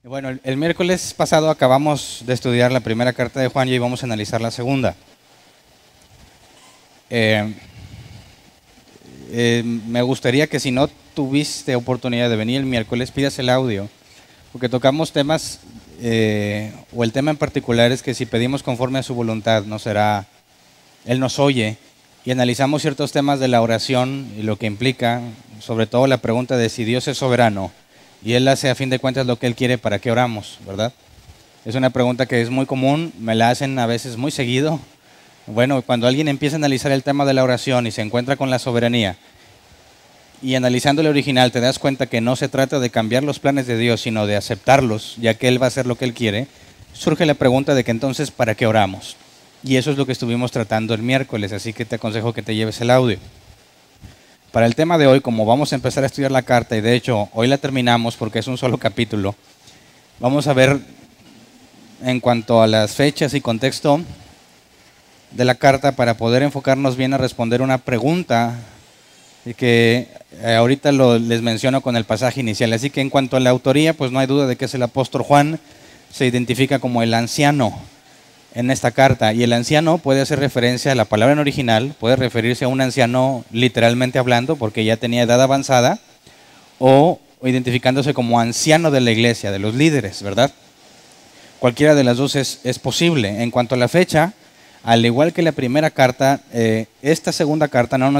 Bueno, el miércoles pasado acabamos de estudiar la primera carta de Juan y hoy vamos a analizar la segunda. Me gustaría que si no tuviste oportunidad de venir el miércoles, pidas el audio, porque tocamos temas, o el tema en particular es que si pedimos conforme a su voluntad, Él nos oye, y analizamos ciertos temas de la oración y lo que implica, sobre todo la pregunta de si Dios es soberano, y Él hace a fin de cuentas lo que Él quiere, ¿para qué oramos? ¿Verdad? Es una pregunta que es muy común, me la hacen a veces muy seguido. Bueno, cuando alguien empieza a analizar el tema de la oración y se encuentra con la soberanía, y analizando el original te das cuenta que no se trata de cambiar los planes de Dios, sino de aceptarlos, ya que Él va a hacer lo que Él quiere, surge la pregunta de que entonces, ¿para qué oramos? Y eso es lo que estuvimos tratando el miércoles, así que te aconsejo que te lleves el audio. Para el tema de hoy, como vamos a empezar a estudiar la carta, y de hecho hoy la terminamos porque es un solo capítulo, vamos a ver en cuanto a las fechas y contexto de la carta para poder enfocarnos bien a responder una pregunta que ahorita les menciono con el pasaje inicial. Así que en cuanto a la autoría, pues no hay duda de que es el apóstol Juan, se identifica como el anciano en esta carta, y el anciano puede hacer referencia a la palabra en original, puede referirse a un anciano literalmente hablando porque ya tenía edad avanzada, o identificándose como anciano de la iglesia, de los líderes, ¿verdad? Cualquiera de las dos es posible. En cuanto a la fecha, al igual que la primera carta, esta segunda carta no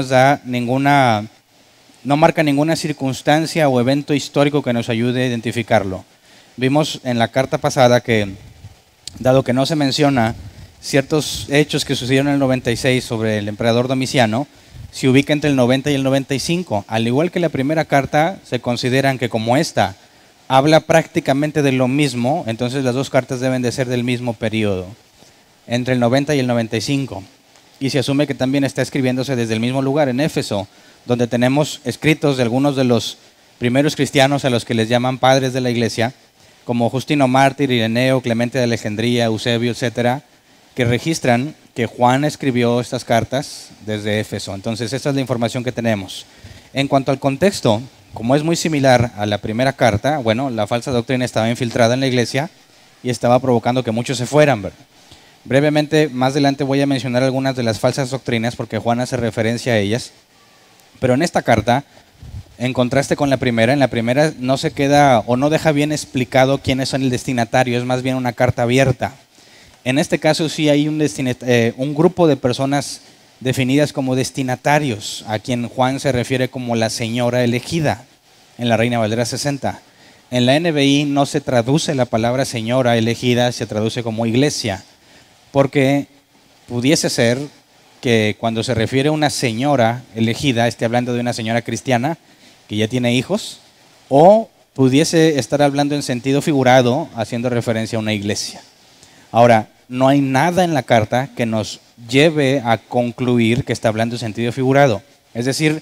marca ninguna circunstancia o evento histórico que nos ayude a identificarlo. Vimos en la carta pasada que, dado que no se menciona ciertos hechos que sucedieron en el 96 sobre el emperador Domiciano, se ubica entre el 90 y el 95. Al igual que la primera carta, se consideran que como esta habla prácticamente de lo mismo, entonces las dos cartas deben de ser del mismo periodo, entre el 90 y el 95. Y se asume que también está escribiéndose desde el mismo lugar, en Éfeso, donde tenemos escritos de algunos de los primeros cristianos a los que les llaman padres de la iglesia, como Justino Mártir, Ireneo, Clemente de Alejandría, Eusebio, etcétera, que registran que Juan escribió estas cartas desde Éfeso. Entonces, esta es la información que tenemos. En cuanto al contexto, como es muy similar a la primera carta, bueno, la falsa doctrina estaba infiltrada en la iglesia y estaba provocando que muchos se fueran, ¿verdad? Brevemente, más adelante voy a mencionar algunas de las falsas doctrinas porque Juan hace referencia a ellas. Pero en esta carta, en contraste con en la primera no se queda o no deja bien explicado quiénes son el destinatario, es más bien una carta abierta. En este caso sí hay un grupo de personas definidas como destinatarios, a quien Juan se refiere como la señora elegida, en la Reina Valera 60. En la NBI no se traduce la palabra señora elegida, se traduce como iglesia, porque pudiese ser que cuando se refiere a una señora elegida, esté hablando de una señora cristiana que ya tiene hijos, o pudiese estar hablando en sentido figurado, haciendo referencia a una iglesia. Ahora, no hay nada en la carta que nos lleve a concluir que está hablando en sentido figurado. Es decir,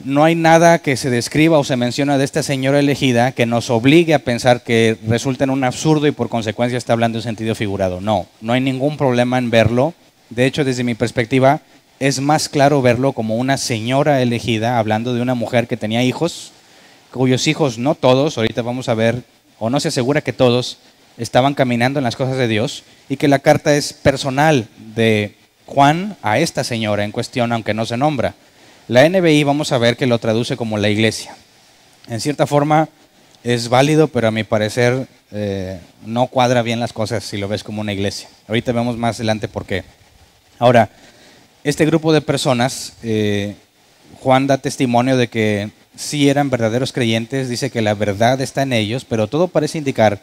no hay nada que se describa o se menciona de esta señora elegida que nos obligue a pensar que resulta en un absurdo y por consecuencia está hablando en sentido figurado. No hay ningún problema en verlo. De hecho, desde mi perspectiva, es más claro verlo como una señora elegida, hablando de una mujer que tenía hijos, cuyos hijos no todos, ahorita vamos a ver, o no se asegura que todos, estaban caminando en las cosas de Dios, y que la carta es personal de Juan a esta señora en cuestión, aunque no se nombra. La NBI vamos a ver que lo traduce como la iglesia. En cierta forma es válido, pero a mi parecer no cuadra bien las cosas si lo ves como una iglesia. Ahorita vemos más adelante por qué. Ahora, este grupo de personas, Juan da testimonio de que sí eran verdaderos creyentes, dice que la verdad está en ellos, pero todo parece indicar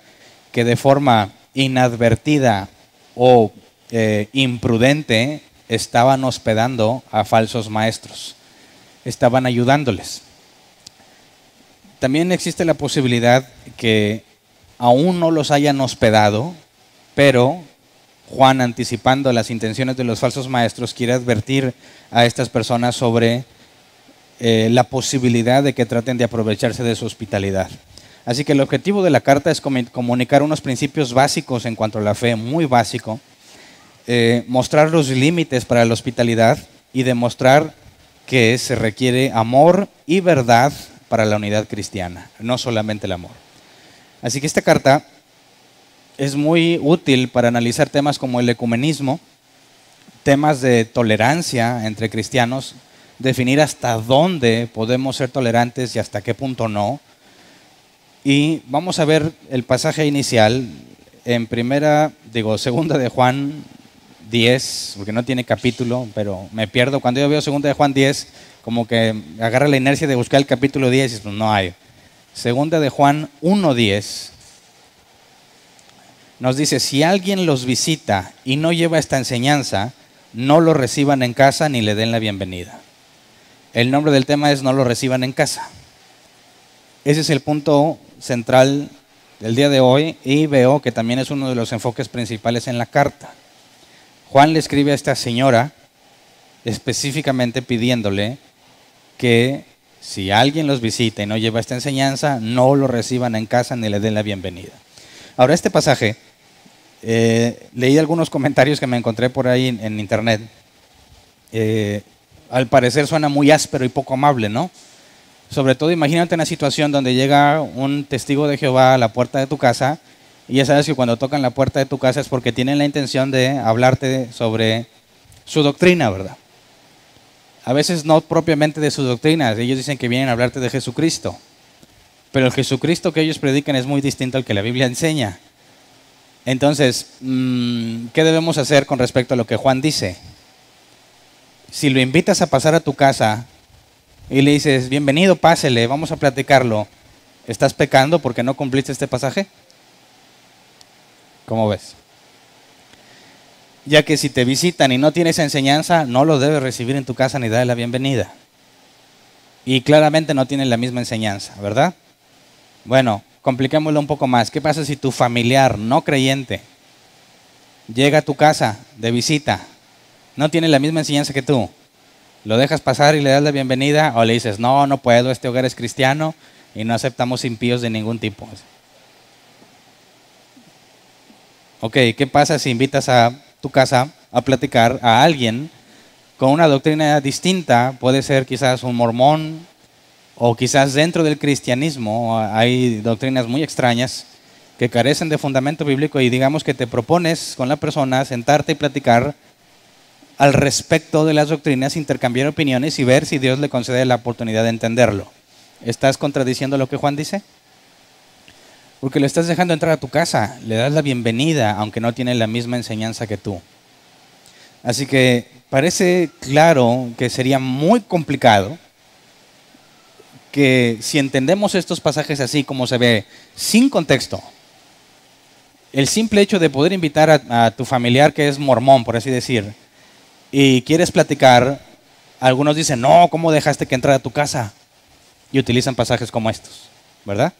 que de forma inadvertida o imprudente estaban hospedando a falsos maestros, estaban ayudándoles. También existe la posibilidad que aún no los hayan hospedado, pero Juan, anticipando las intenciones de los falsos maestros, quiere advertir a estas personas sobre la posibilidad de que traten de aprovecharse de su hospitalidad. Así que el objetivo de la carta es comunicar unos principios básicos en cuanto a la fe, muy básico, mostrar los límites para la hospitalidad y demostrar que se requiere amor y verdad para la unidad cristiana, no solamente el amor. Así que esta carta es muy útil para analizar temas como el ecumenismo, temas de tolerancia entre cristianos, definir hasta dónde podemos ser tolerantes y hasta qué punto no. Y vamos a ver el pasaje inicial en segunda de Juan 10, porque no tiene capítulo, pero me pierdo. Cuando yo veo segunda de Juan 10, como que agarra la inercia de buscar el capítulo 10 y pues no hay. Segunda de Juan 1:10 nos dice, si alguien los visita y no lleva esta enseñanza, no lo reciban en casa ni le den la bienvenida. El nombre del tema es no lo reciban en casa. Ese es el punto central del día de hoy y veo que también es uno de los enfoques principales en la carta. Juan le escribe a esta señora específicamente pidiéndole que si alguien los visita y no lleva esta enseñanza, no lo reciban en casa ni le den la bienvenida. Ahora, este pasaje, leí algunos comentarios que me encontré por ahí en internet. Al parecer suena muy áspero y poco amable, ¿no? Sobre todo, imagínate una situación donde llega un testigo de Jehová a la puerta de tu casa y ya sabes que cuando tocan la puerta de tu casa es porque tienen la intención de hablarte sobre su doctrina, ¿verdad? A veces no propiamente de su doctrina, ellos dicen que vienen a hablarte de Jesucristo, pero el Jesucristo que ellos predican es muy distinto al que la Biblia enseña. Entonces, ¿qué debemos hacer con respecto a lo que Juan dice? Si lo invitas a pasar a tu casa y le dices, bienvenido, pásele, vamos a platicarlo, ¿estás pecando porque no cumpliste este pasaje? ¿Cómo ves? Ya que si te visitan y no tienes enseñanza, no lo debes recibir en tu casa ni darle la bienvenida. Y claramente no tienen la misma enseñanza, ¿verdad? Bueno, compliquémoslo un poco más. ¿Qué pasa si tu familiar no creyente llega a tu casa de visita, no tiene la misma enseñanza que tú? ¿Lo dejas pasar y le das la bienvenida o le dices, no, no puedo, este hogar es cristiano y no aceptamos impíos de ningún tipo? Ok, ¿qué pasa si invitas a tu casa a platicar a alguien con una doctrina distinta? Puede ser quizás un mormón o quizás dentro del cristianismo hay doctrinas muy extrañas que carecen de fundamento bíblico y digamos que te propones con la persona sentarte y platicar al respecto de las doctrinas, intercambiar opiniones y ver si Dios le concede la oportunidad de entenderlo. ¿Estás contradiciendo lo que Juan dice? Porque le estás dejando entrar a tu casa, le das la bienvenida, aunque no tiene la misma enseñanza que tú. Así que parece claro que sería muy complicado que si entendemos estos pasajes así como se ve, sin contexto, el simple hecho de poder invitar a tu familiar que es mormón, por así decir, y quieres platicar, algunos dicen, no, ¿cómo dejaste que entrara a tu casa? Y utilizan pasajes como estos, ¿verdad?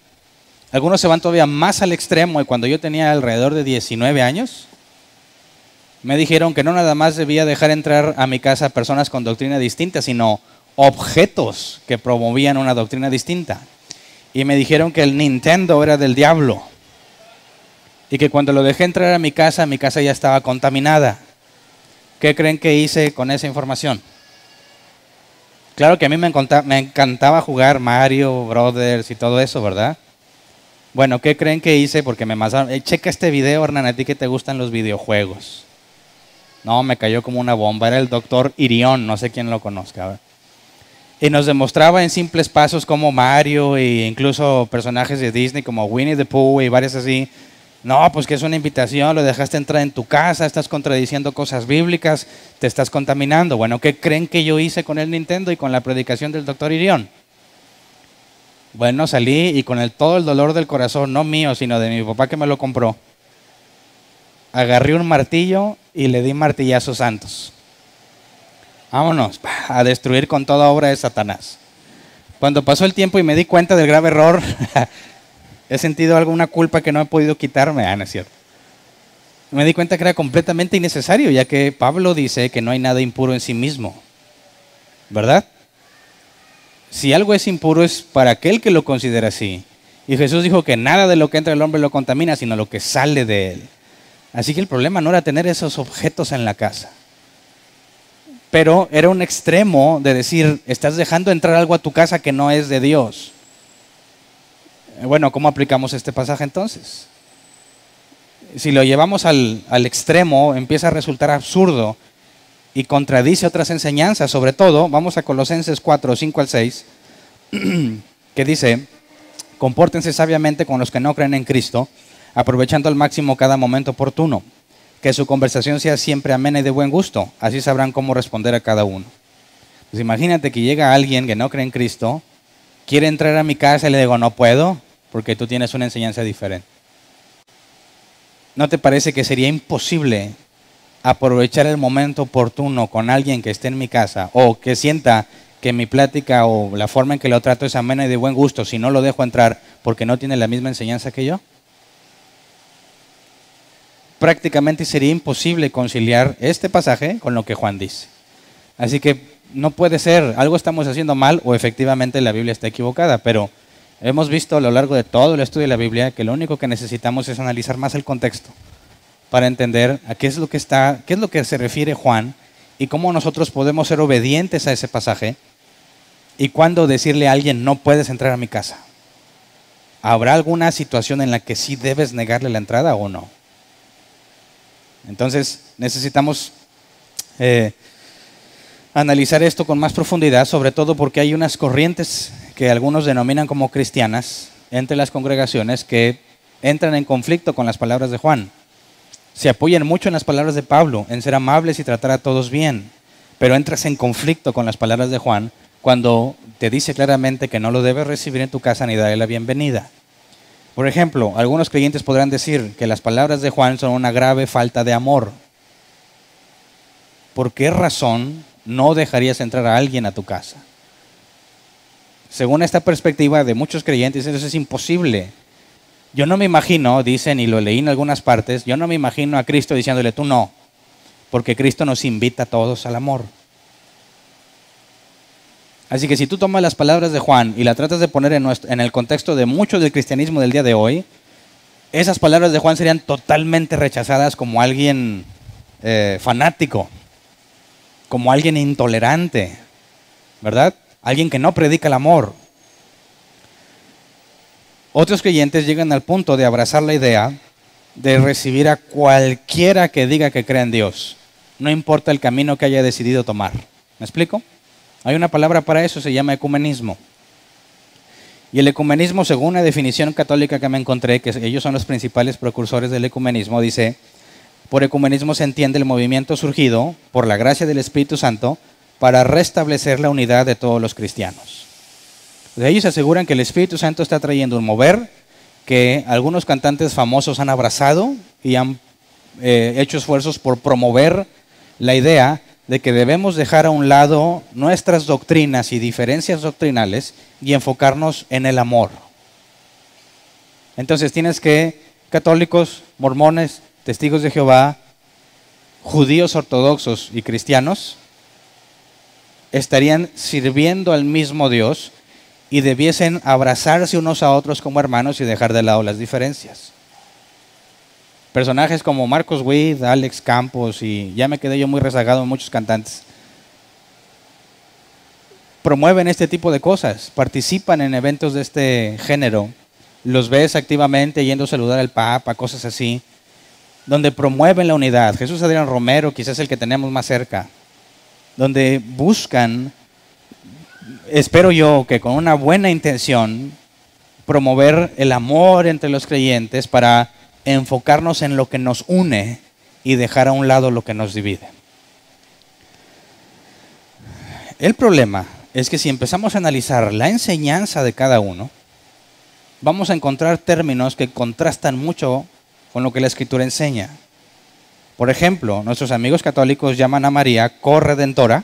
Algunos se van todavía más al extremo y cuando yo tenía alrededor de 19 años, me dijeron que no nada más debía dejar entrar a mi casa personas con doctrina distinta, sino objetos que promovían una doctrina distinta. Y me dijeron que el Nintendo era del diablo y que cuando lo dejé entrar a mi casa ya estaba contaminada. ¿Qué creen que hice con esa información? Claro que a mí me encantaba jugar Mario Brothers y todo eso, ¿verdad? Bueno, ¿qué creen que hice? Porque me mandaron, checa este video, Hernán, a ti que te gustan los videojuegos. No, me cayó como una bomba, era el doctor Irión, no sé quién lo conozca. ¿Verdad? Y nos demostraba en simples pasos como Mario e incluso personajes de Disney como Winnie the Pooh y varios así. No, pues que es una invitación, lo dejaste entrar en tu casa, estás contradiciendo cosas bíblicas, te estás contaminando. Bueno, ¿qué creen que yo hice con el Nintendo y con la predicación del doctor Irión? Bueno, salí y con todo el dolor del corazón, no mío, sino de mi papá que me lo compró, agarré un martillo y le di martillazos santos. Vámonos, a destruir con toda obra de Satanás. Cuando pasó el tiempo y me di cuenta del grave error, he sentido alguna culpa que no he podido quitarme. No es cierto. Me di cuenta que era completamente innecesario, ya que Pablo dice que no hay nada impuro en sí mismo. ¿Verdad? Si algo es impuro es para aquel que lo considera así. Y Jesús dijo que nada de lo que entra el hombre lo contamina, sino lo que sale de él. Así que el problema no era tener esos objetos en la casa. Pero era un extremo de decir, estás dejando entrar algo a tu casa que no es de Dios. Bueno, ¿cómo aplicamos este pasaje entonces? Si lo llevamos al extremo, empieza a resultar absurdo y contradice otras enseñanzas. Sobre todo, vamos a Colosenses 4, 5 al 6, que dice: compórtense sabiamente con los que no creen en Cristo, aprovechando al máximo cada momento oportuno. Que su conversación sea siempre amena y de buen gusto, así sabrán cómo responder a cada uno. Pues imagínate que llega alguien que no cree en Cristo, quiere entrar a mi casa y le digo, no puedo, porque tú tienes una enseñanza diferente. ¿No te parece que sería imposible aprovechar el momento oportuno con alguien que esté en mi casa o que sienta que mi plática o la forma en que lo trato es amena y de buen gusto si no lo dejo entrar porque no tiene la misma enseñanza que yo? Prácticamente sería imposible conciliar este pasaje con lo que Juan dice. Así que no puede ser, algo estamos haciendo mal o efectivamente la Biblia está equivocada, pero hemos visto a lo largo de todo el estudio de la Biblia que lo único que necesitamos es analizar más el contexto para entender a qué es lo que se refiere Juan y cómo nosotros podemos ser obedientes a ese pasaje y cuándo decirle a alguien no puedes entrar a mi casa. ¿Habrá alguna situación en la que sí debes negarle la entrada o no? Entonces necesitamos analizar esto con más profundidad, sobre todo porque hay unas corrientes que algunos denominan como cristianas entre las congregaciones que entran en conflicto con las palabras de Juan. Se apoyan mucho en las palabras de Pablo, en ser amables y tratar a todos bien, pero entras en conflicto con las palabras de Juan cuando te dice claramente que no lo debes recibir en tu casa ni darle la bienvenida. Por ejemplo, algunos creyentes podrán decir que las palabras de Juan son una grave falta de amor. ¿Por qué razón no dejarías entrar a alguien a tu casa? Según esta perspectiva de muchos creyentes, eso es imposible. Yo no me imagino, dicen, y lo leí en algunas partes, yo no me imagino a Cristo diciéndole tú no, porque Cristo nos invita a todos al amor. Así que si tú tomas las palabras de Juan y la tratas de poner en el contexto de mucho del cristianismo del día de hoy, esas palabras de Juan serían totalmente rechazadas como alguien fanático, como alguien intolerante, ¿verdad? Alguien que no predica el amor. Otros creyentes llegan al punto de abrazar la idea de recibir a cualquiera que diga que cree en Dios, no importa el camino que haya decidido tomar. ¿Me explico? Hay una palabra para eso, se llama ecumenismo. Y el ecumenismo, según una definición católica que me encontré, que ellos son los principales precursores del ecumenismo, dice: por ecumenismo se entiende el movimiento surgido por la gracia del Espíritu Santo para restablecer la unidad de todos los cristianos. Ellos aseguran que el Espíritu Santo está trayendo un mover que algunos cantantes famosos han abrazado y han hecho esfuerzos por promover la idea de que debemos dejar a un lado nuestras doctrinas y diferencias doctrinales y enfocarnos en el amor. Entonces tienes que católicos, mormones, testigos de Jehová, judíos ortodoxos y cristianos estarían sirviendo al mismo Dios y debiesen abrazarse unos a otros como hermanos y dejar de lado las diferencias. Personajes como Marcos Witt, Alex Campos, y ya me quedé yo muy rezagado en muchos cantantes, promueven este tipo de cosas, participan en eventos de este género, los ves activamente yendo a saludar al Papa, cosas así, donde promueven la unidad. Jesús Adrián Romero, quizás el que tenemos más cerca, donde buscan, espero yo, que con una buena intención, promover el amor entre los creyentes para enfocarnos en lo que nos une y dejar a un lado lo que nos divide. El problema es que si empezamos a analizar la enseñanza de cada uno, vamos a encontrar términos que contrastan mucho con lo que la Escritura enseña. Por ejemplo, nuestros amigos católicos llaman a María corredentora,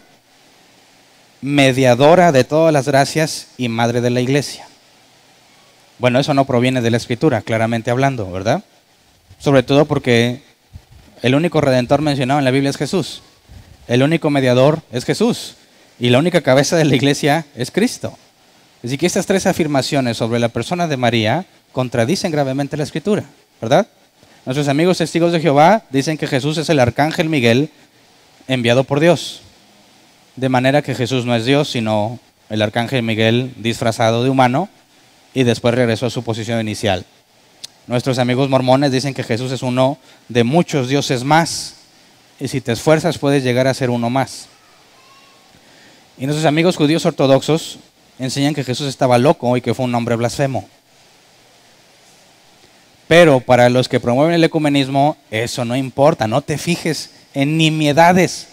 mediadora de todas las gracias y madre de la Iglesia. Bueno, eso no proviene de la Escritura, claramente hablando, ¿verdad? Sobre todo porque el único redentor mencionado en la Biblia es Jesús. El único mediador es Jesús. Y la única cabeza de la iglesia es Cristo. Así que estas tres afirmaciones sobre la persona de María contradicen gravemente la Escritura, ¿verdad? Nuestros amigos testigos de Jehová dicen que Jesús es el arcángel Miguel enviado por Dios. De manera que Jesús no es Dios, sino el arcángel Miguel disfrazado de humano y después regresó a su posición inicial. Nuestros amigos mormones dicen que Jesús es uno de muchos dioses más, y si te esfuerzas puedes llegar a ser uno más. Y nuestros amigos judíos ortodoxos enseñan que Jesús estaba loco y que fue un hombre blasfemo. Pero para los que promueven el ecumenismo, eso no importa, no te fijes en nimiedades.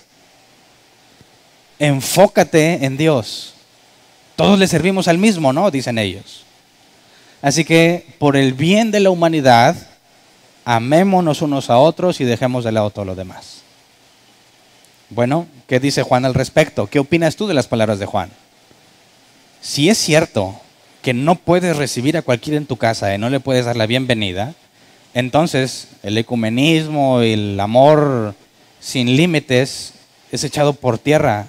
Enfócate en Dios. Todos le servimos al mismo, ¿no? Dicen ellos. Así que por el bien de la humanidad, amémonos unos a otros y dejemos de lado todo lo demás. Bueno, ¿qué dice Juan al respecto? ¿Qué opinas tú de las palabras de Juan? Si es cierto que no puedes recibir a cualquiera en tu casa y no le puedes dar la bienvenida, entonces el ecumenismo y el amor sin límites es echado por tierra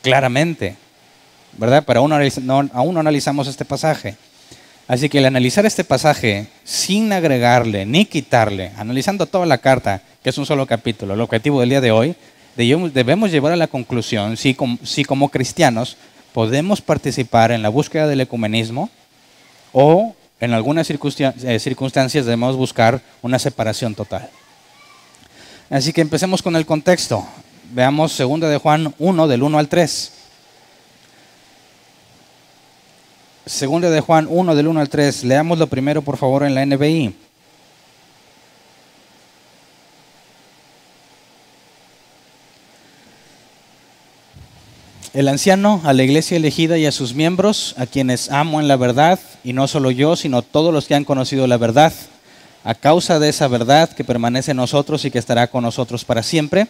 claramente, ¿verdad? Pero aún no analizamos este pasaje. Así que al analizar este pasaje sin agregarle ni quitarle, analizando toda la carta, que es un solo capítulo, el objetivo del día de hoy, debemos llevar a la conclusión si como cristianos podemos participar en la búsqueda del ecumenismo o en algunas circunstancias debemos buscar una separación total. Así que empecemos con el contexto. Veamos 2 de Juan 1, del 1 al 3. 2 de Juan 1, del 1 al 3. Leámoslo primero, por favor, en la NBI. El anciano a la iglesia elegida y a sus miembros, a quienes amo en la verdad, y no solo yo, sino todos los que han conocido la verdad, a causa de esa verdad que permanece en nosotros y que estará con nosotros para siempre,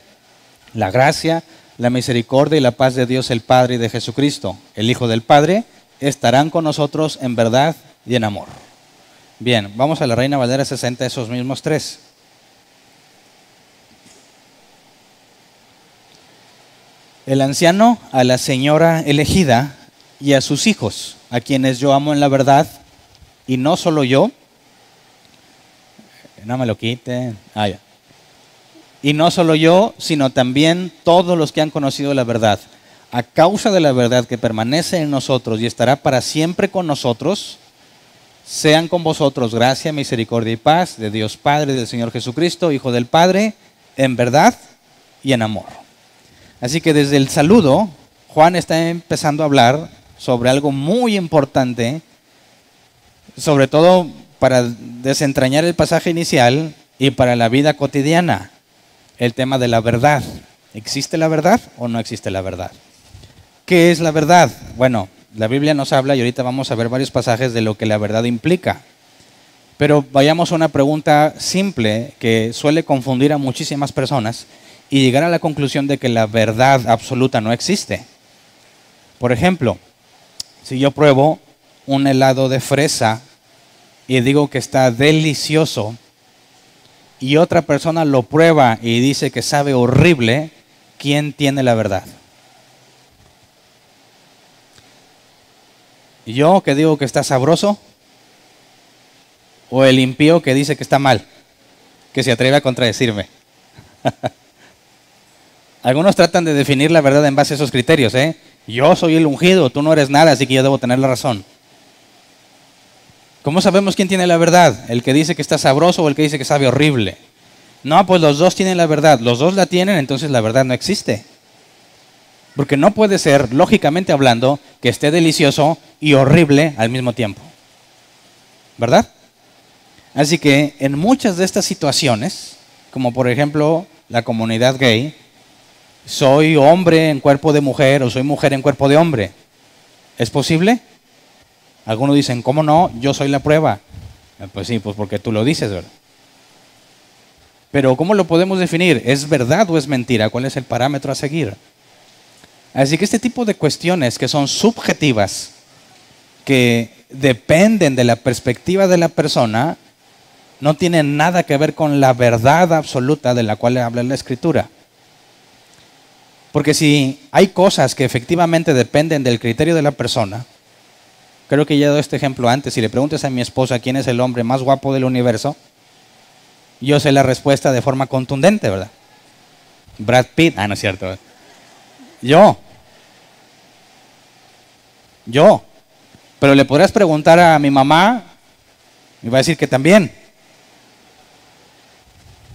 la gracia, la misericordia y la paz de Dios el Padre y de Jesucristo, el Hijo del Padre, estarán con nosotros en verdad y en amor. Bien, vamos a la Reina Valera 60, esos mismos tres. El anciano a la señora elegida y a sus hijos, a quienes yo amo en la verdad, y no solo yo, no me lo quiten, ya. Y no solo yo, sino también todos los que han conocido la verdad, a causa de la verdad que permanece en nosotros y estará para siempre con nosotros, sean con vosotros gracia, misericordia y paz de Dios Padre y del Señor Jesucristo, Hijo del Padre, en verdad y en amor. Así que desde el saludo, Juan está empezando a hablar sobre algo muy importante, sobre todo para desentrañar el pasaje inicial y para la vida cotidiana, el tema de la verdad. ¿Existe la verdad o no existe la verdad? ¿Qué es la verdad? Bueno, la Biblia nos habla y ahorita vamos a ver varios pasajes de lo que la verdad implica. Pero vayamos a una pregunta simple que suele confundir a muchísimas personas y llegar a la conclusión de que la verdad absoluta no existe. Por ejemplo, si yo pruebo un helado de fresa y digo que está delicioso y otra persona lo prueba y dice que sabe horrible, ¿quién tiene la verdad? ¿Yo que digo que está sabroso? ¿O el impío que dice que está mal? Que se atreve a contradecirme. Algunos tratan de definir la verdad en base a esos criterios, ¿eh? Yo soy el ungido, tú no eres nada, así que yo debo tener la razón. ¿Cómo sabemos quién tiene la verdad? ¿El que dice que está sabroso o el que dice que sabe horrible? No, pues los dos tienen la verdad. Los dos la tienen, entonces la verdad no existe. Porque no puede ser, lógicamente hablando, que esté delicioso y horrible al mismo tiempo. ¿Verdad? Así que en muchas de estas situaciones, como por ejemplo la comunidad gay, soy hombre en cuerpo de mujer o soy mujer en cuerpo de hombre. ¿Es posible? Algunos dicen, ¿cómo no? Yo soy la prueba. Pues sí, pues porque tú lo dices, ¿verdad? Pero ¿cómo lo podemos definir? ¿Es verdad o es mentira? ¿Cuál es el parámetro a seguir? Así que este tipo de cuestiones que son subjetivas, que dependen de la perspectiva de la persona, no tienen nada que ver con la verdad absoluta de la cual habla la Escritura. Porque si hay cosas que efectivamente dependen del criterio de la persona, creo que ya he dado este ejemplo antes, si le preguntas a mi esposa quién es el hombre más guapo del universo, yo sé la respuesta de forma contundente, ¿verdad? Brad Pitt, no es cierto. Yo. Pero le podrás preguntar a mi mamá y va a decir que también.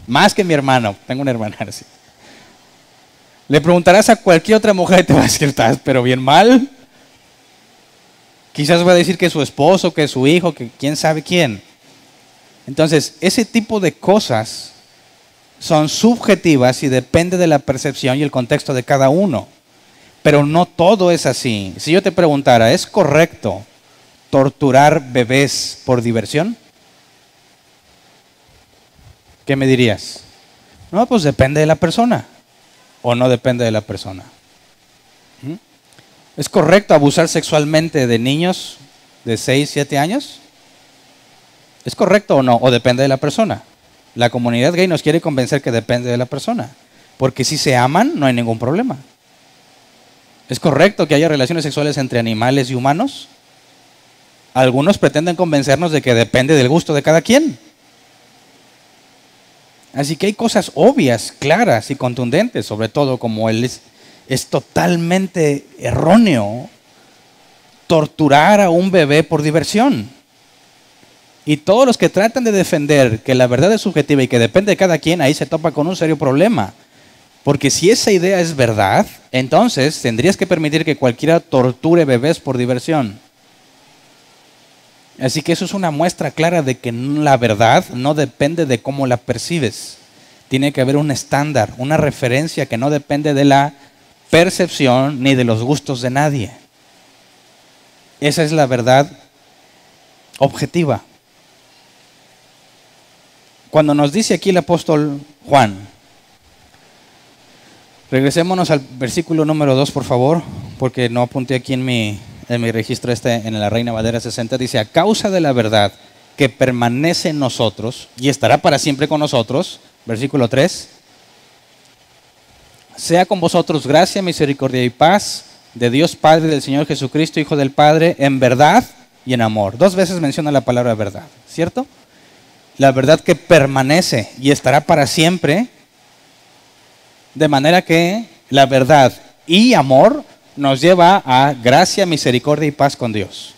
Más que mi hermano. Tengo una hermana así. Le preguntarás a cualquier otra mujer y te va a decir, estás pero bien mal. Quizás va a decir que su esposo, que su hijo, que quién sabe quién. Entonces, ese tipo de cosas son subjetivas y depende de la percepción y el contexto de cada uno. Pero no todo es así. Si yo te preguntara, ¿es correcto torturar bebés por diversión? ¿Qué me dirías? No, pues depende de la persona. ¿O no depende de la persona? ¿Es correcto abusar sexualmente de niños de 6, 7 años? ¿Es correcto o no? ¿O depende de la persona? La comunidad gay nos quiere convencer que depende de la persona. Porque si se aman, no hay ningún problema. ¿Es correcto que haya relaciones sexuales entre animales y humanos? Algunos pretenden convencernos de que depende del gusto de cada quien. Así que hay cosas obvias, claras y contundentes, sobre todo como es totalmente erróneo torturar a un bebé por diversión. Y todos los que tratan de defender que la verdad es subjetiva y que depende de cada quien, ahí se topa con un serio problema. Porque si esa idea es verdad, entonces tendrías que permitir que cualquiera torture bebés por diversión. Así que eso es una muestra clara de que la verdad no depende de cómo la percibes. Tiene que haber un estándar, una referencia que no depende de la percepción ni de los gustos de nadie. Esa es la verdad objetiva. Cuando nos dice aquí el apóstol Juan, regresémonos al versículo número 2, por favor, porque no apunté aquí en mi registro en la Reina Valera 60, dice, a causa de la verdad que permanece en nosotros y estará para siempre con nosotros, versículo 3, sea con vosotros gracia, misericordia y paz de Dios Padre, del Señor Jesucristo, Hijo del Padre, en verdad y en amor. 2 veces menciona la palabra verdad, ¿cierto? La verdad que permanece y estará para siempre, de manera que la verdad y amor nos lleva a gracia, misericordia y paz con Dios.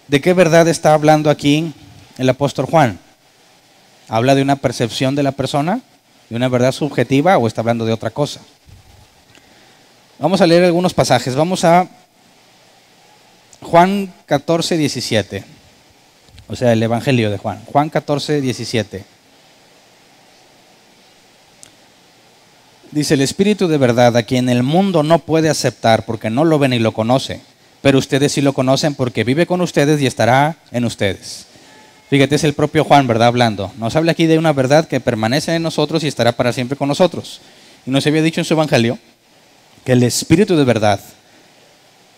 ¿De qué verdad está hablando aquí el apóstol Juan? ¿Habla de una percepción de la persona? ¿De una verdad subjetiva o está hablando de otra cosa? Vamos a leer algunos pasajes. Vamos a Juan 14, 17. O sea, el Evangelio de Juan. Juan 14, 17. Dice, el Espíritu de verdad, a quien el mundo no puede aceptar porque no lo ve ni lo conoce, pero ustedes sí lo conocen porque vive con ustedes y estará en ustedes. Fíjate, es el propio Juan, ¿verdad? Hablando. Nos habla aquí de una verdad que permanece en nosotros y estará para siempre con nosotros. Y nos había dicho en su Evangelio que el Espíritu de verdad,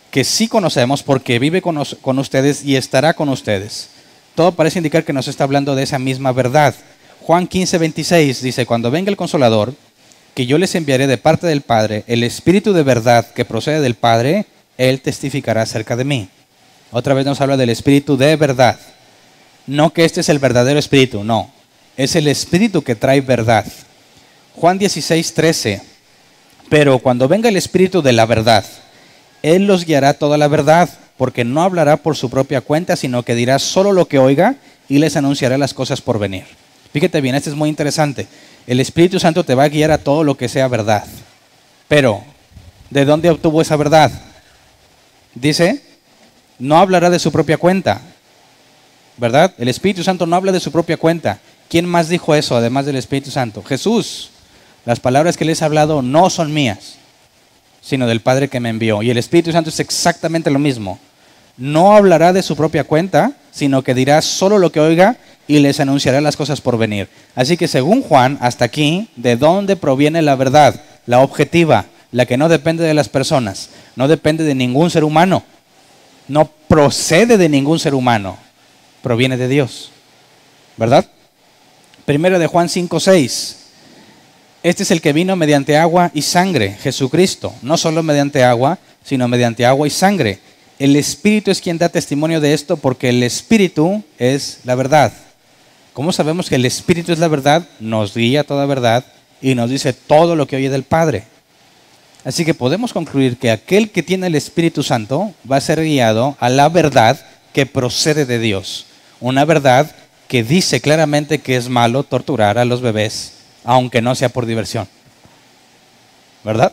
que sí conocemos porque vive con ustedes y estará con ustedes. Todo parece indicar que nos está hablando de esa misma verdad. Juan 15, 26 dice, cuando venga el Consolador, que yo les enviaré de parte del Padre, el Espíritu de verdad que procede del Padre, Él testificará acerca de mí. Otra vez nos habla del Espíritu de verdad. No que este es el verdadero Espíritu, no. Es el Espíritu que trae verdad. Juan 16, 13. Pero cuando venga el Espíritu de la verdad, Él los guiará toda la verdad, porque no hablará por su propia cuenta, sino que dirá solo lo que oiga y les anunciará las cosas por venir. Fíjate bien, esto es muy interesante. El Espíritu Santo te va a guiar a todo lo que sea verdad. Pero, ¿de dónde obtuvo esa verdad? Dice, no hablará de su propia cuenta. ¿Verdad? El Espíritu Santo no habla de su propia cuenta. ¿Quién más dijo eso además del Espíritu Santo? Jesús. Las palabras que les he hablado no son mías, sino del Padre que me envió. Y el Espíritu Santo es exactamente lo mismo. No hablará de su propia cuenta, sino que dirá solo lo que oiga y les anunciará las cosas por venir. Así que según Juan, hasta aquí, ¿de dónde proviene la verdad? La objetiva, la que no depende de las personas, no depende de ningún ser humano, no procede de ningún ser humano, proviene de Dios. ¿Verdad? Primero de Juan 5, 6. Este es el que vino mediante agua y sangre, Jesucristo, no solo mediante agua, sino mediante agua y sangre. El Espíritu es quien da testimonio de esto, porque el Espíritu es la verdad. ¿Cómo sabemos que el Espíritu es la verdad? Nos guía toda verdad y nos dice todo lo que oye del Padre. Así que podemos concluir que aquel que tiene el Espíritu Santo va a ser guiado a la verdad que procede de Dios. Una verdad que dice claramente que es malo torturar a los bebés, aunque no sea por diversión. ¿Verdad?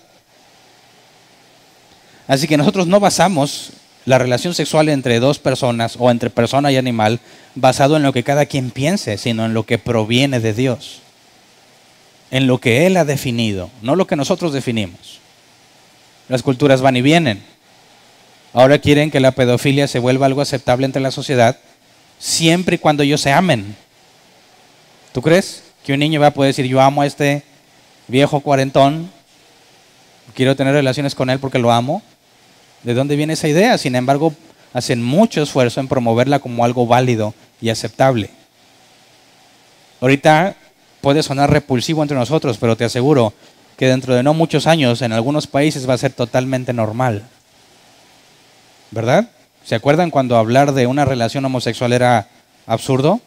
Así que nosotros no basamos la relación sexual entre dos personas o entre persona y animal basado en lo que cada quien piense, sino en lo que proviene de Dios. En lo que Él ha definido, no lo que nosotros definimos. Las culturas van y vienen. Ahora quieren que la pedofilia se vuelva algo aceptable entre la sociedad, siempre y cuando ellos se amen. ¿Tú crees que un niño va a poder decir, yo amo a este viejo cuarentón, quiero tener relaciones con él porque lo amo? ¿De dónde viene esa idea? Sin embargo, hacen mucho esfuerzo en promoverla como algo válido y aceptable. Ahorita puede sonar repulsivo entre nosotros, pero te aseguro que dentro de no muchos años en algunos países va a ser totalmente normal. ¿Verdad? ¿Se acuerdan cuando hablar de una relación homosexual era absurdo?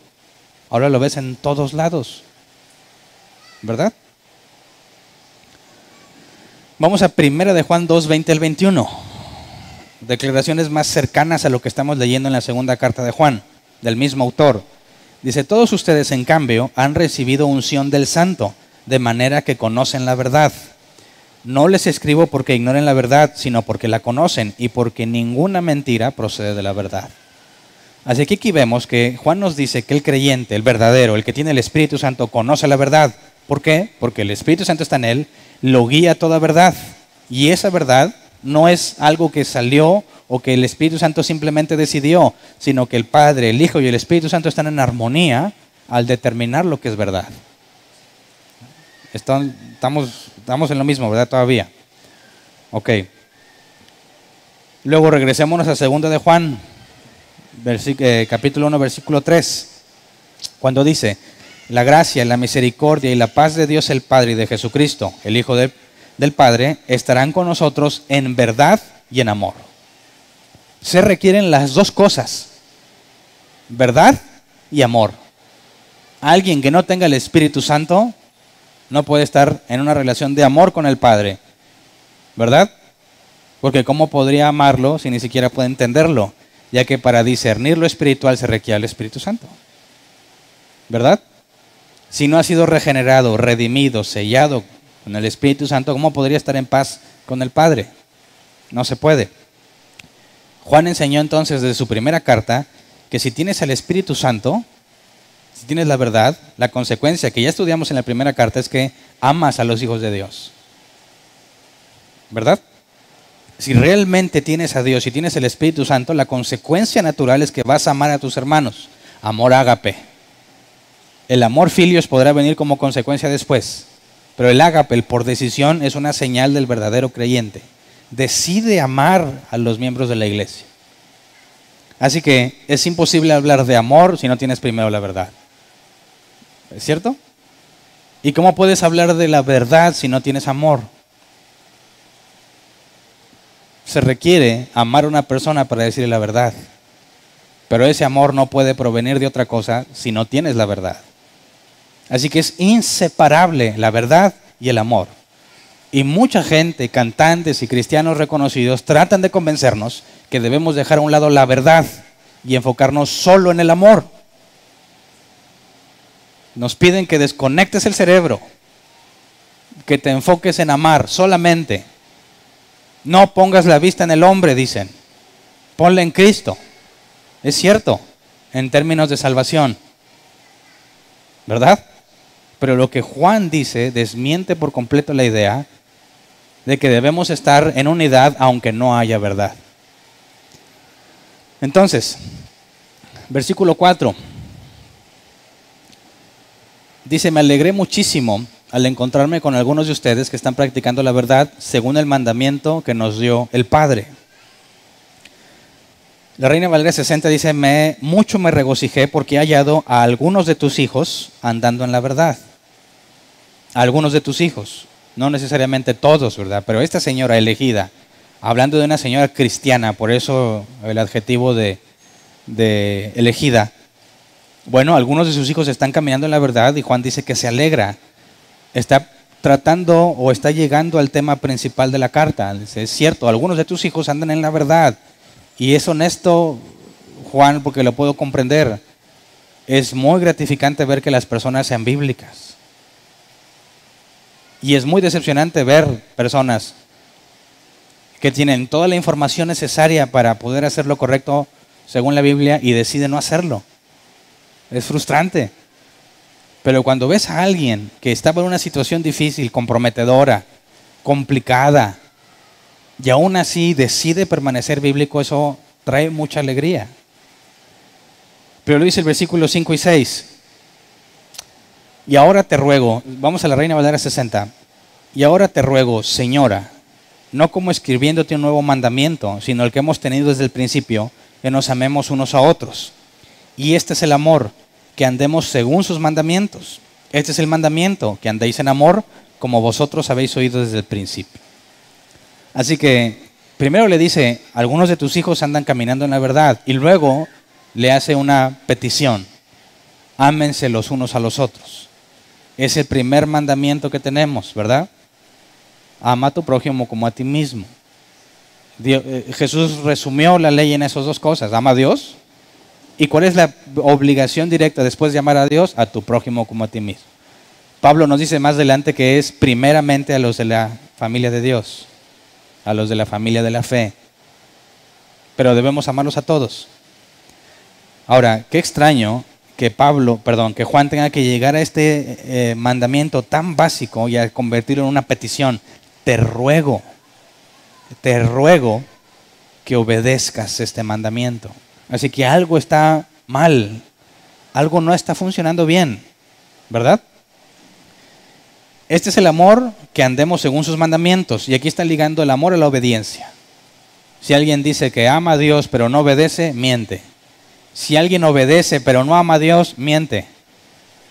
Ahora lo ves en todos lados. ¿Verdad? Vamos a 1 de Juan 2, 20 al 21. Declaraciones más cercanas a lo que estamos leyendo en la segunda carta de Juan, del mismo autor. Dice, todos ustedes en cambio han recibido unción del Santo, de manera que conocen la verdad. No les escribo porque ignoren la verdad, sino porque la conocen y porque ninguna mentira procede de la verdad. Así que aquí vemos que Juan nos dice que el creyente, el verdadero, el que tiene el Espíritu Santo, conoce la verdad. ¿Por qué? Porque el Espíritu Santo está en él, lo guía a toda verdad. Y esa verdad no es algo que salió o que el Espíritu Santo simplemente decidió, sino que el Padre, el Hijo y el Espíritu Santo están en armonía al determinar lo que es verdad. Estamos en lo mismo, ¿verdad? Todavía. Ok. Luego regresémonos a 2 de Juan, capítulo 1, versículo 3. Cuando dice, la gracia, la misericordia y la paz de Dios el Padre y de Jesucristo, el Hijo del Padre, estarán con nosotros en verdad y en amor. Se requieren las dos cosas, verdad y amor. Alguien que no tenga el Espíritu Santo no puede estar en una relación de amor con el Padre, ¿verdad? Porque ¿cómo podría amarlo si ni siquiera puede entenderlo? Ya que para discernir lo espiritual se requiere el Espíritu Santo, ¿verdad? Si no ha sido regenerado, redimido, sellado con el Espíritu Santo, ¿cómo podría estar en paz con el Padre? No se puede. Juan enseñó entonces desde su primera carta que si tienes el Espíritu Santo, si tienes la verdad, la consecuencia que ya estudiamos en la primera carta es que amas a los hijos de Dios. ¿Verdad? Si realmente tienes a Dios y tienes el Espíritu Santo, la consecuencia natural es que vas a amar a tus hermanos. Amor ágape. El amor filios podrá venir como consecuencia después, pero el ágape, el por decisión, es una señal del verdadero creyente. Decide amar a los miembros de la iglesia. Así que es imposible hablar de amor si no tienes primero la verdad. ¿Es cierto? ¿Y cómo puedes hablar de la verdad si no tienes amor? Se requiere amar a una persona para decirle la verdad. Pero ese amor no puede provenir de otra cosa si no tienes la verdad. Así que es inseparable la verdad y el amor. Y mucha gente, cantantes y cristianos reconocidos, tratan de convencernos que debemos dejar a un lado la verdad y enfocarnos solo en el amor. Nos piden que desconectes el cerebro, que te enfoques en amar solamente. No pongas la vista en el hombre, dicen. Ponla en Cristo. Es cierto, en términos de salvación, ¿verdad? Pero lo que Juan dice desmiente por completo la idea de que debemos estar en unidad aunque no haya verdad. Entonces, versículo 4. Dice, me alegré muchísimo al encontrarme con algunos de ustedes que están practicando la verdad según el mandamiento que nos dio el Padre. La Reina Valera 60 dice, mucho me regocijé porque he hallado a algunos de tus hijos andando en la verdad. A algunos de tus hijos, no necesariamente todos, ¿verdad? Pero esta señora elegida, hablando de una señora cristiana, por eso el adjetivo de elegida. Bueno, algunos de sus hijos están caminando en la verdad y Juan dice que se alegra. Está tratando o está llegando al tema principal de la carta. Dice, es cierto, algunos de tus hijos andan en la verdad. Y es honesto, Juan, porque lo puedo comprender. Es muy gratificante ver que las personas sean bíblicas. Y es muy decepcionante ver personas que tienen toda la información necesaria para poder hacer lo correcto según la Biblia y deciden no hacerlo. Es frustrante. Pero cuando ves a alguien que estaba en una situación difícil, comprometedora, complicada, y aún así decide permanecer bíblico, eso trae mucha alegría. Pero lo dice el versículo 5 y 6. Y ahora te ruego, vamos a la Reina Valera 60. Y ahora te ruego, Señora, no como escribiéndote un nuevo mandamiento, sino el que hemos tenido desde el principio, que nos amemos unos a otros. Y este es el amor, que andemos según sus mandamientos. Este es el mandamiento, que andéis en amor, como vosotros habéis oído desde el principio. Así que primero le dice, algunos de tus hijos andan caminando en la verdad, y luego le hace una petición, ámense los unos a los otros. Es el primer mandamiento que tenemos, ¿verdad? Ama a tu prójimo como a ti mismo. Jesús resumió la ley en esas dos cosas, ama a Dios. ¿Y cuál es la obligación directa después de amar a Dios? A tu prójimo como a ti mismo. Pablo nos dice más adelante que es primeramente a los de la familia de Dios, a los de la familia de la fe. Pero debemos amarlos a todos. Ahora, qué extraño que Juan tenga que llegar a este mandamiento tan básico y a convertirlo en una petición. Te ruego que obedezcas este mandamiento. Así que algo está mal, algo no está funcionando bien, ¿verdad? Este es el amor, que andemos según sus mandamientos. Y aquí está ligando el amor a la obediencia. Si alguien dice que ama a Dios pero no obedece, miente. Si alguien obedece pero no ama a Dios, miente.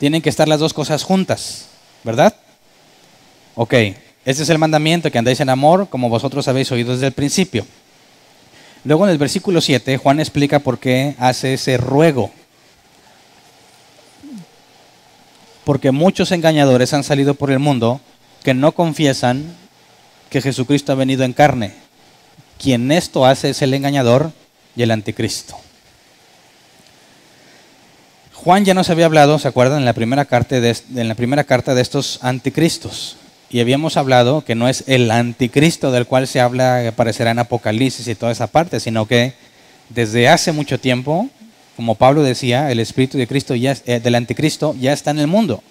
Tienen que estar las dos cosas juntas, ¿verdad? Ok, este es el mandamiento, que andéis en amor como vosotros habéis oído desde el principio. Luego en el versículo 7, Juan explica por qué hace ese ruego. Porque muchos engañadores han salido por el mundo que no confiesan que Jesucristo ha venido en carne. Quien esto hace es el engañador y el anticristo. Juan ya nos había hablado, ¿se acuerdan? En la primera carta de estos anticristos. Y habíamos hablado que no es el anticristo del cual se habla, que aparecerá en Apocalipsis y toda esa parte, sino que desde hace mucho tiempo, como Pablo decía, el espíritu de Cristo del anticristo ya está en el mundo.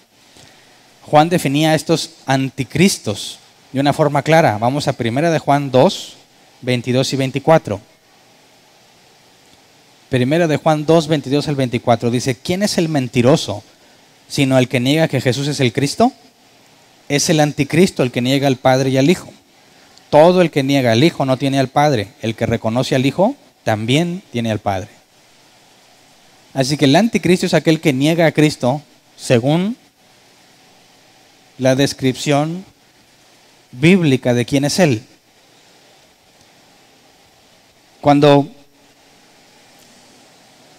Juan definía a estos anticristos de una forma clara. Vamos a 1 de Juan 2, 22 y 24. 1 de Juan 2, 22 al 24 dice, ¿quién es el mentiroso sino el que niega que Jesús es el Cristo? Es el anticristo el que niega al Padre y al Hijo. Todo el que niega al Hijo no tiene al Padre. El que reconoce al Hijo también tiene al Padre. Así que el anticristo es aquel que niega a Cristo según la descripción bíblica de quién es Él. Cuando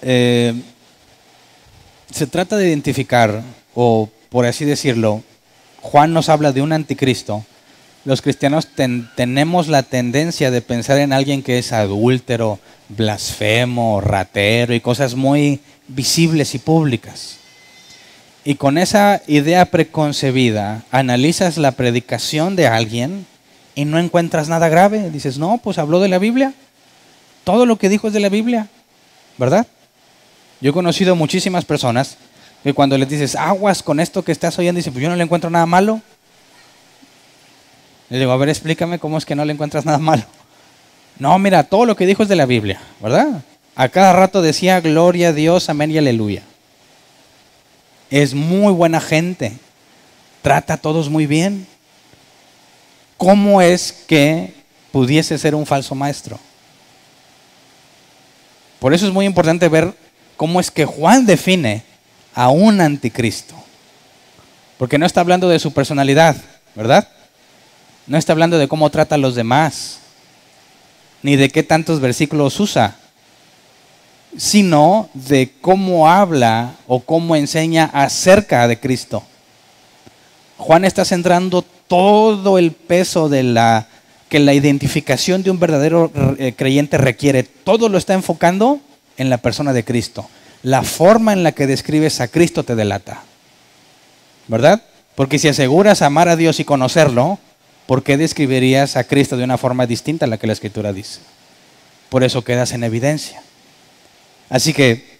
se trata de identificar, o por así decirlo, Juan nos habla de un anticristo. Los cristianos tenemos la tendencia de pensar en alguien que es adúltero, blasfemo, ratero y cosas muy visibles y públicas. Y con esa idea preconcebida, analizas la predicación de alguien y no encuentras nada grave. Dices, no, pues habló de la Biblia. Todo lo que dijo es de la Biblia, ¿verdad? Yo he conocido muchísimas personas que cuando les dices, aguas con esto que estás oyendo, dicen, pues yo no le encuentro nada malo. Les digo, a ver, explícame cómo es que no le encuentras nada malo. No, mira, todo lo que dijo es de la Biblia, ¿verdad? A cada rato decía, gloria a Dios, amén y aleluya. Es muy buena gente. Trata a todos muy bien. ¿Cómo es que pudiese ser un falso maestro? Por eso es muy importante ver cómo es que Juan define a un anticristo. Porque no está hablando de su personalidad, ¿verdad? No está hablando de cómo trata a los demás, ni de qué tantos versículos usa, sino de cómo habla o cómo enseña acerca de Cristo. Juan está centrando todo el peso de que la identificación de un verdadero creyente requiere, todo lo está enfocando en la persona de Cristo. La forma en la que describes a Cristo te delata, ¿verdad? Porque si aseguras amar a Dios y conocerlo, ¿por qué describirías a Cristo de una forma distinta a la que la Escritura dice? Por eso quedas en evidencia. Así que,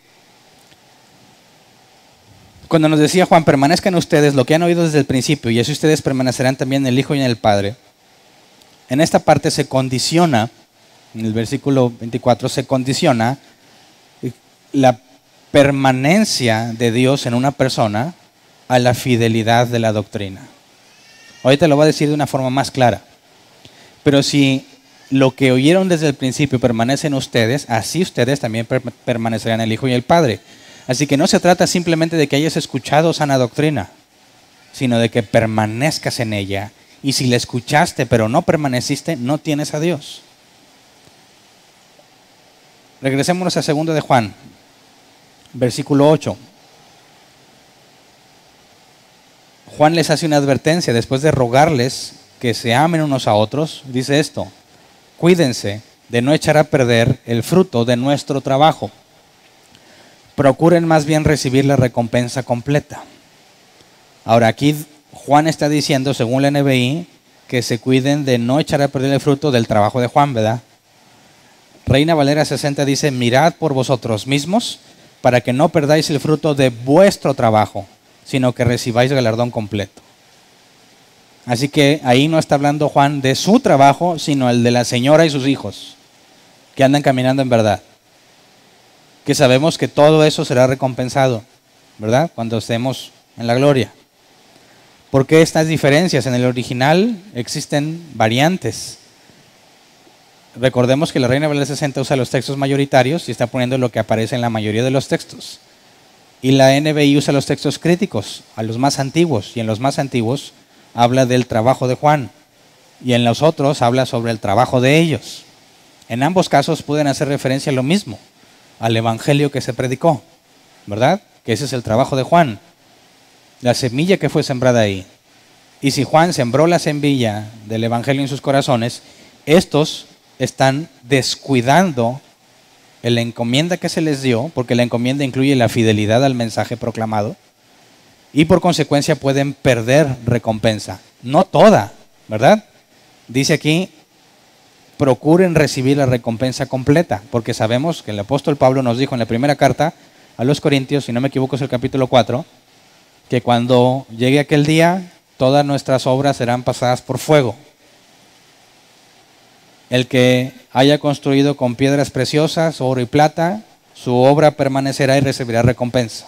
cuando nos decía Juan, permanezcan ustedes lo que han oído desde el principio, y así ustedes permanecerán también en el Hijo y en el Padre, en esta parte se condiciona, en el versículo 24, se condiciona la permanencia de Dios en una persona a la fidelidad de la doctrina. Ahorita lo voy a decir de una forma más clara. Pero si lo que oyeron desde el principio permanece en ustedes, así ustedes también permanecerán en el Hijo y el Padre. Así que no se trata simplemente de que hayas escuchado sana doctrina, sino de que permanezcas en ella. Y si la escuchaste pero no permaneciste, no tienes a Dios. Regresémonos a 2 de Juan, versículo 8. Juan les hace una advertencia después de rogarles que se amen unos a otros. Dice esto: cuídense de no echar a perder el fruto de nuestro trabajo. Procuren más bien recibir la recompensa completa. Ahora aquí Juan está diciendo, según la NBI, que se cuiden de no echar a perder el fruto del trabajo de Juan, ¿verdad? Reina Valera 60 dice: mirad por vosotros mismos para que no perdáis el fruto de vuestro trabajo, sino que recibáis galardón completo. Así que ahí no está hablando Juan de su trabajo, sino el de la señora y sus hijos, que andan caminando en verdad. Que sabemos que todo eso será recompensado, ¿verdad? Cuando estemos en la gloria. ¿Por qué estas diferencias? En el original existen variantes. Recordemos que la Reina Valera 60 usa los textos mayoritarios y está poniendo lo que aparece en la mayoría de los textos. Y la NBI usa los textos críticos, a los más antiguos, y en los más antiguos habla del trabajo de Juan, y en los otros habla sobre el trabajo de ellos. En ambos casos pueden hacer referencia a lo mismo, al evangelio que se predicó, ¿verdad? Que ese es el trabajo de Juan, la semilla que fue sembrada ahí. Y si Juan sembró la semilla del evangelio en sus corazones, estos están descuidando la encomienda que se les dio, porque la encomienda incluye la fidelidad al mensaje proclamado, y por consecuencia pueden perder recompensa. No toda, ¿verdad? Dice aquí, procuren recibir la recompensa completa, porque sabemos que el apóstol Pablo nos dijo en la primera carta a los Corintios, si no me equivoco es el capítulo 4, que cuando llegue aquel día, todas nuestras obras serán pasadas por fuego. El que haya construido con piedras preciosas, oro y plata, su obra permanecerá y recibirá recompensa.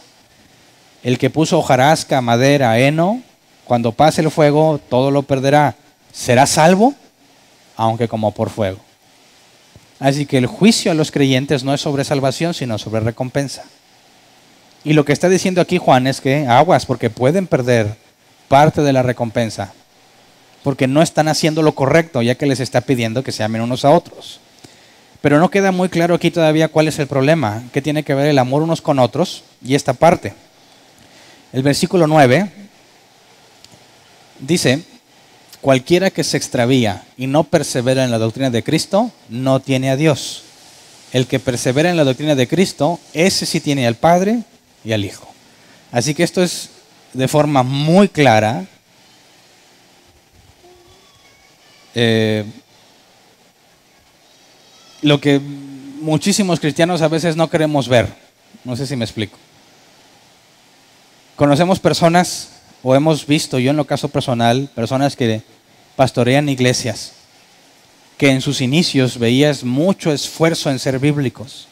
El que puso hojarasca, madera, heno, cuando pase el fuego, todo lo perderá. Será salvo, aunque como por fuego. Así que el juicio a los creyentes no es sobre salvación, sino sobre recompensa. Y lo que está diciendo aquí Juan es que aguas, porque pueden perder parte de la recompensa, porque no están haciendo lo correcto, ya que les está pidiendo que se amen unos a otros. Pero no queda muy claro aquí todavía cuál es el problema, qué tiene que ver el amor unos con otros y esta parte. El versículo 9 dice: cualquiera que se extravía y no persevera en la doctrina de Cristo, no tiene a Dios. El que persevera en la doctrina de Cristo, ese sí tiene al Padre y al Hijo. Así que esto es de forma muy clara lo que muchísimos cristianos a veces no queremos ver. No sé si me explico. Conocemos personas, o hemos visto, yo en lo caso personal, personas que pastorean iglesias, que en sus inicios veías mucho esfuerzo en ser bíblicos.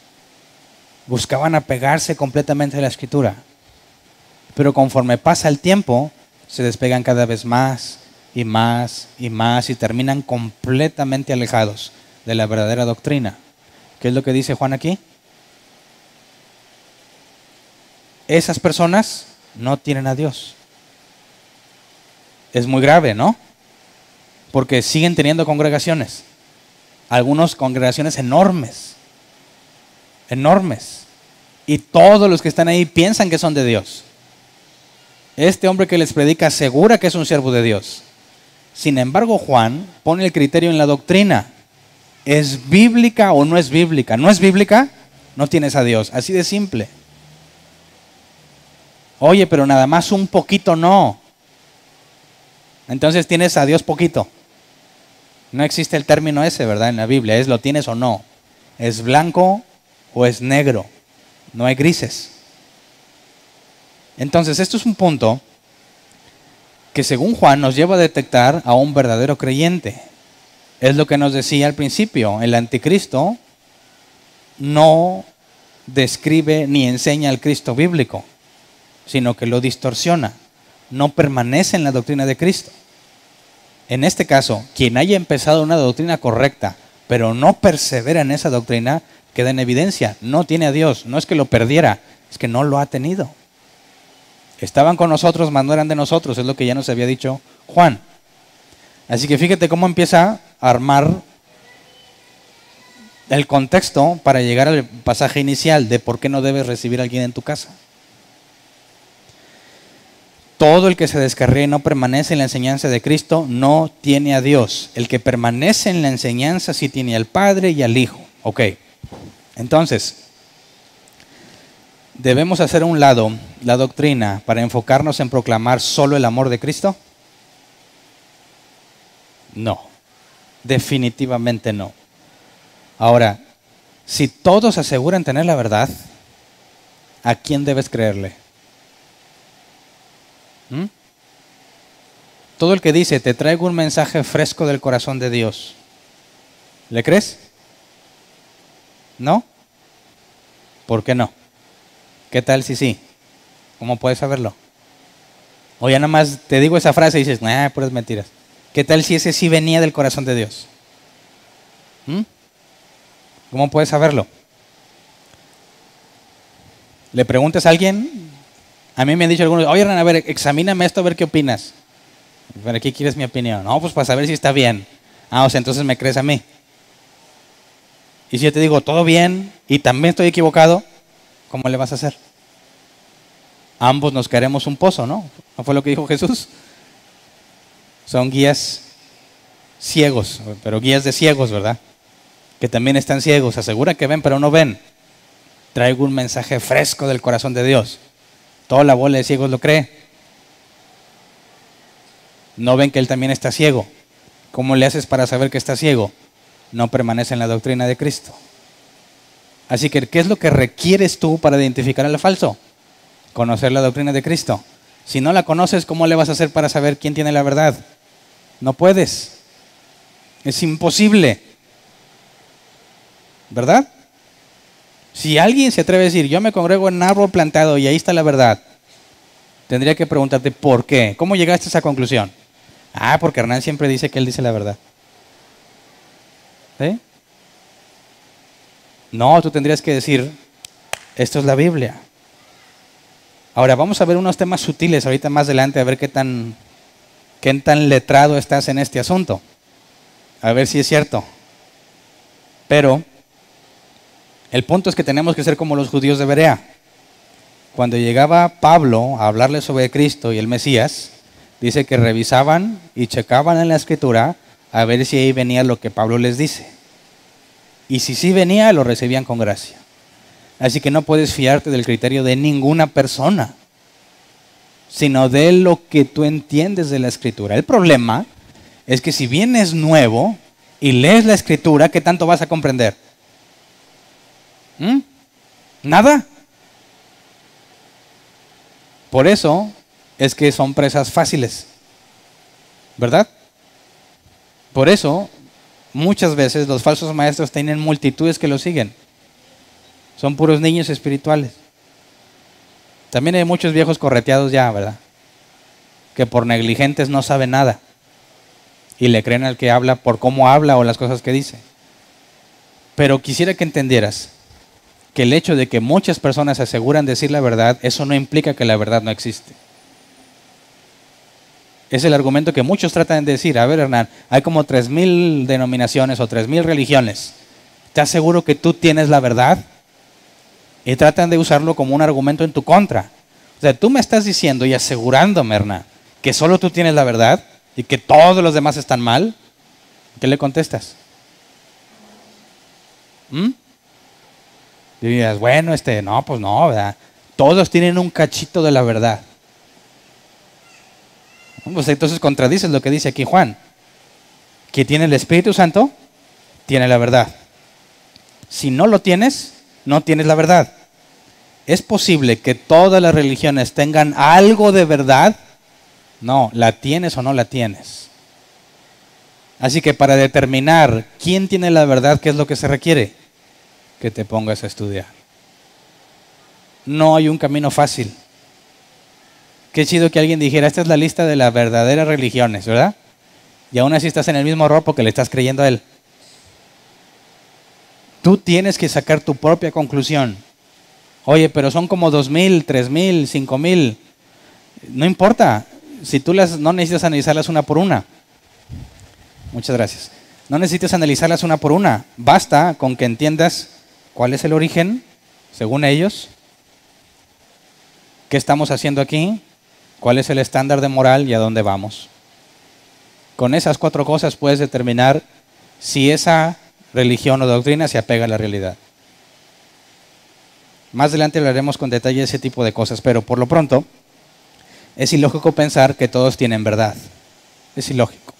Buscaban apegarse completamente a la Escritura. Pero conforme pasa el tiempo, se despegan cada vez más y más y más y terminan completamente alejados de la verdadera doctrina. ¿Qué es lo que dice Juan aquí? Esas personas no tienen a Dios. Es muy grave, ¿no? Porque siguen teniendo congregaciones. Algunas congregaciones enormes. Enormes. Y todos los que están ahí piensan que son de Dios. Este hombre que les predica asegura que es un siervo de Dios. Sin embargo, Juan pone el criterio en la doctrina. ¿Es bíblica o no es bíblica? ¿No es bíblica? No tienes a Dios. Así de simple. Oye, pero nada más un poquito no. Entonces tienes a Dios poquito. No existe el término ese, ¿verdad? En la Biblia. Es lo tienes o no. Es blanco o es negro. No hay grises. Entonces, esto es un punto que según Juan nos lleva a detectar a un verdadero creyente. Es lo que nos decía al principio. El anticristo no describe ni enseña al Cristo bíblico, sino que lo distorsiona. No permanece en la doctrina de Cristo. En este caso, quien haya empezado una doctrina correcta, pero no persevera en esa doctrina, queda en evidencia. No tiene a Dios. No es que lo perdiera, es que no lo ha tenido. Estaban con nosotros, mas no eran de nosotros. Es lo que ya nos había dicho Juan. Así que fíjate cómo empieza a armar el contexto para llegar al pasaje inicial de por qué no debes recibir a alguien en tu casa. Todo el que se descarría y no permanece en la enseñanza de Cristo no tiene a Dios. El que permanece en la enseñanza sí tiene al Padre y al Hijo. Ok. Entonces, ¿debemos hacer a un lado la doctrina para enfocarnos en proclamar solo el amor de Cristo? No. Definitivamente no. Ahora, si todos aseguran tener la verdad, ¿a quién debes creerle? Todo el que dice, te traigo un mensaje fresco del corazón de Dios, ¿le crees? ¿No? ¿Por qué no? ¿Qué tal si sí? ¿Cómo puedes saberlo? O ya nada más te digo esa frase y dices, puras mentiras. ¿Qué tal si ese sí venía del corazón de Dios? ¿Cómo puedes saberlo? ¿Le preguntas a alguien? A mí me han dicho algunos, oye, Hernán, a ver, examíname esto a ver qué opinas. ¿Para qué quieres mi opinión? No, pues para saber si está bien. O sea, entonces me crees a mí. Y si yo te digo, todo bien, y también estoy equivocado, ¿cómo le vas a hacer? Ambos nos caeremos un pozo, ¿no? ¿No fue lo que dijo Jesús? Son guías ciegos, pero guías de ciegos, ¿verdad? Que también están ciegos, aseguran que ven, pero no ven. Traigo un mensaje fresco del corazón de Dios. Toda la bola de ciegos lo cree. No ven que él también está ciego. ¿Cómo le haces para saber que está ciego? No permanece en la doctrina de Cristo. Así que, ¿qué es lo que requieres tú para identificar al falso? Conocer la doctrina de Cristo. Si no la conoces, ¿cómo le vas a hacer para saber quién tiene la verdad? No puedes. Es imposible. ¿Verdad? Si alguien se atreve a decir, yo me congrego en un árbol plantado y ahí está la verdad, tendría que preguntarte, ¿por qué? ¿Cómo llegaste a esa conclusión? Porque Hernán siempre dice que él dice la verdad. ¿Sí? No, tú tendrías que decir, esto es la Biblia. Ahora, vamos a ver unos temas sutiles ahorita más adelante, a ver qué tan letrado estás en este asunto. A ver si es cierto. Pero el punto es que tenemos que ser como los judíos de Berea. Cuando llegaba Pablo a hablarles sobre Cristo y el Mesías, dice que revisaban y checaban en la Escritura a ver si ahí venía lo que Pablo les dice. Y si sí venía, lo recibían con gracia. Así que no puedes fiarte del criterio de ninguna persona, sino de lo que tú entiendes de la Escritura. El problema es que si vienes nuevo y lees la Escritura, ¿qué tanto vas a comprender? Nada. Por eso es que son presas fáciles, ¿verdad? Por eso muchas veces los falsos maestros tienen multitudes que los siguen. Son puros niños espirituales. También hay muchos viejos correteados ya, ¿verdad? Que por negligentes no saben nada y le creen al que habla por cómo habla o las cosas que dice. Pero quisiera que entendieras que el hecho de que muchas personas aseguran decir la verdad, eso no implica que la verdad no existe. Es el argumento que muchos tratan de decir. A ver, Hernán, hay como 3,000 denominaciones o 3,000 religiones. ¿Te aseguro que tú tienes la verdad? Y tratan de usarlo como un argumento en tu contra. O sea, tú me estás diciendo y asegurándome, Hernán, que solo tú tienes la verdad. y que todos los demás están mal, ¿qué le contestas? Y dirías, bueno, no, pues no, ¿verdad? Todos tienen un cachito de la verdad. Pues entonces contradices lo que dice aquí Juan. Que tiene el Espíritu Santo, tiene la verdad. Si no lo tienes, no tienes la verdad. ¿Es posible que todas las religiones tengan algo de verdad? No, ¿la tienes o no la tienes? Así que para determinar quién tiene la verdad, ¿qué es lo que se requiere? Que te pongas a estudiar. No hay un camino fácil. Qué chido que alguien dijera, esta es la lista de las verdaderas religiones, ¿verdad? Y aún así estás en el mismo error porque le estás creyendo a él. Tú tienes que sacar tu propia conclusión. Oye, pero son como 2,000, 3,000, 5,000. No importa. Si tú no necesitas analizarlas una por una. Muchas gracias. No necesitas analizarlas una por una. Basta con que entiendas cuál es el origen, según ellos, qué estamos haciendo aquí, cuál es el estándar de moral y a dónde vamos. Con esas 4 cosas puedes determinar si esa religión o doctrina se apega a la realidad. Más adelante hablaremos con detalle de ese tipo de cosas, pero por lo pronto es ilógico pensar que todos tienen verdad. Es ilógico.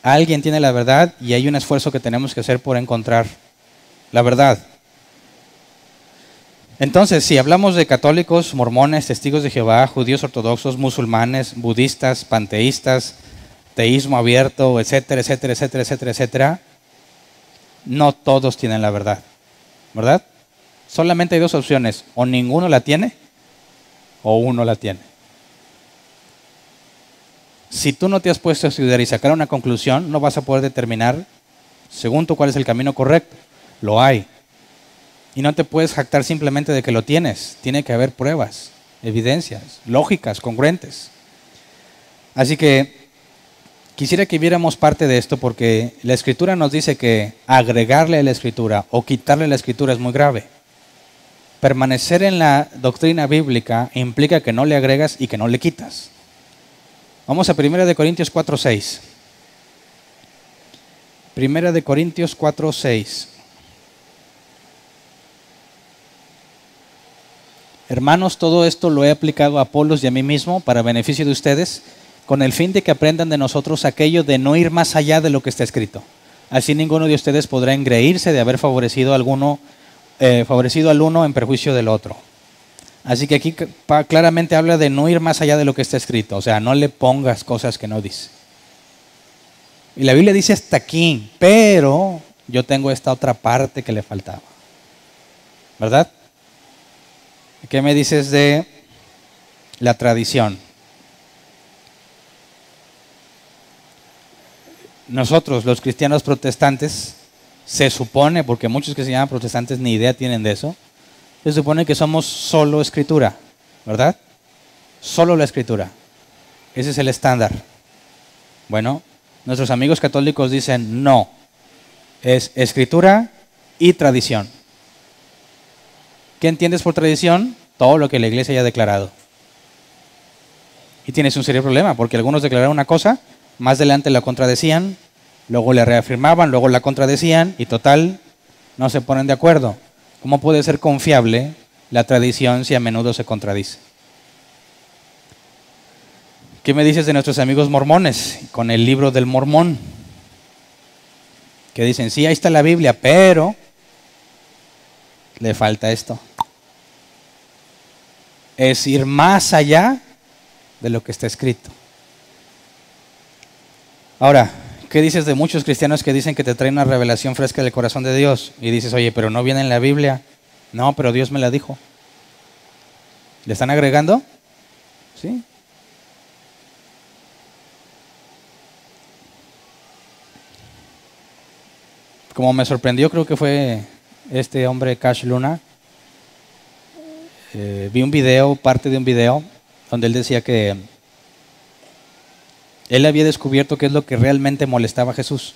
Alguien tiene la verdad y hay un esfuerzo que tenemos que hacer por encontrar la verdad. Entonces, si hablamos de católicos, mormones, testigos de Jehová, judíos ortodoxos, musulmanes, budistas, panteístas, teísmo abierto, etcétera, etcétera, etcétera, etcétera, etcétera, no todos tienen la verdad, ¿verdad? Solamente hay 2 opciones, o ninguno la tiene, o uno la tiene. Si tú no te has puesto a estudiar y sacar una conclusión, no vas a poder determinar, según tú, cuál es el camino correcto. Lo hay. Y no te puedes jactar simplemente de que lo tienes. Tiene que haber pruebas, evidencias, lógicas, congruentes. Así que quisiera que viéramos parte de esto porque la Escritura nos dice que agregarle a la Escritura o quitarle a la Escritura es muy grave. Permanecer en la doctrina bíblica implica que no le agregas y que no le quitas. Vamos a 1 Corintios 4:6. 1 Corintios 4:6. Hermanos, todo esto lo he aplicado a Apolos y a mí mismo para beneficio de ustedes, con el fin de que aprendan de nosotros aquello de no ir más allá de lo que está escrito. Así ninguno de ustedes podrá engreírse de haber favorecido al uno en perjuicio del otro. Así que aquí claramente habla de no ir más allá de lo que está escrito. O sea, no le pongas cosas que no dice. Y la Biblia dice hasta aquí, pero yo tengo esta otra parte que le faltaba. ¿Verdad? ¿Qué me dices de la tradición? Nosotros, los cristianos protestantes, se supone, porque muchos que se llaman protestantes ni idea tienen de eso, se supone que somos solo escritura, ¿verdad? Solo la escritura. Ese es el estándar. Bueno, nuestros amigos católicos dicen no, es escritura y tradición. ¿Qué entiendes por tradición? Todo lo que la iglesia haya declarado. Y tienes un serio problema, porque algunos declararon una cosa, más adelante la contradecían, luego la reafirmaban, luego la contradecían, y total, no se ponen de acuerdo. ¿Cómo puede ser confiable la tradición si a menudo se contradice? ¿Qué me dices de nuestros amigos mormones con el libro del Mormón? Que dicen, sí, ahí está la Biblia, pero le falta esto. Es ir más allá de lo que está escrito. Ahora, ¿qué dices de muchos cristianos que dicen que te traen una revelación fresca del corazón de Dios? Y dices, oye, pero no viene en la Biblia. No, pero Dios me la dijo. ¿Le están agregando? Sí. Como me sorprendió, creo que fue este hombre Cash Luna. Vi un video, parte de un video, donde él decía que él había descubierto qué es lo que realmente molestaba a Jesús.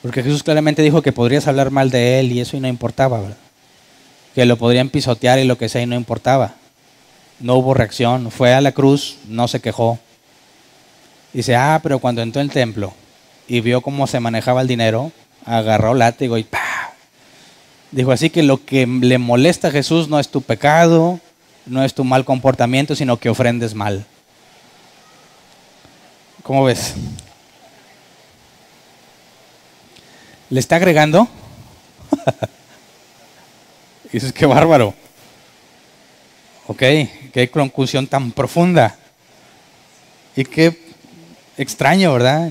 Porque Jesús claramente dijo que podrías hablar mal de él y eso y no importaba, ¿verdad? Que lo podrían pisotear y lo que sea y no importaba. No hubo reacción, fue a la cruz, no se quejó. Dice, pero cuando entró en el templo y vio cómo se manejaba el dinero, agarró látigo y ¡pah! Dijo, así que lo que le molesta a Jesús no es tu pecado, no es tu mal comportamiento, sino que ofrendes mal. ¿Cómo ves? ¿Le está agregando? Dices, qué bárbaro. Ok, qué conclusión tan profunda. Y qué extraño, ¿verdad?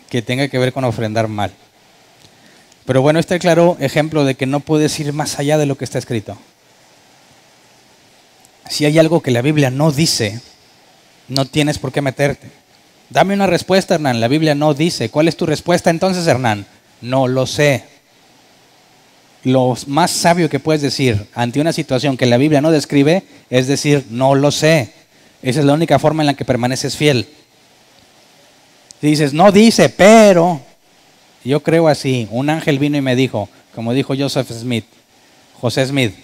Que tenga que ver con ofrendar mal. Pero bueno, este es claro ejemplo de que no puedes ir más allá de lo que está escrito. Si hay algo que la Biblia no dice, no tienes por qué meterte. Dame una respuesta, Hernán. La Biblia no dice. ¿Cuál es tu respuesta entonces, Hernán? No lo sé. Lo más sabio que puedes decir ante una situación que la Biblia no describe es decir, no lo sé. Esa es la única forma en la que permaneces fiel. Si dices, no dice, pero yo creo así. Un ángel vino y me dijo, como dijo José Smith,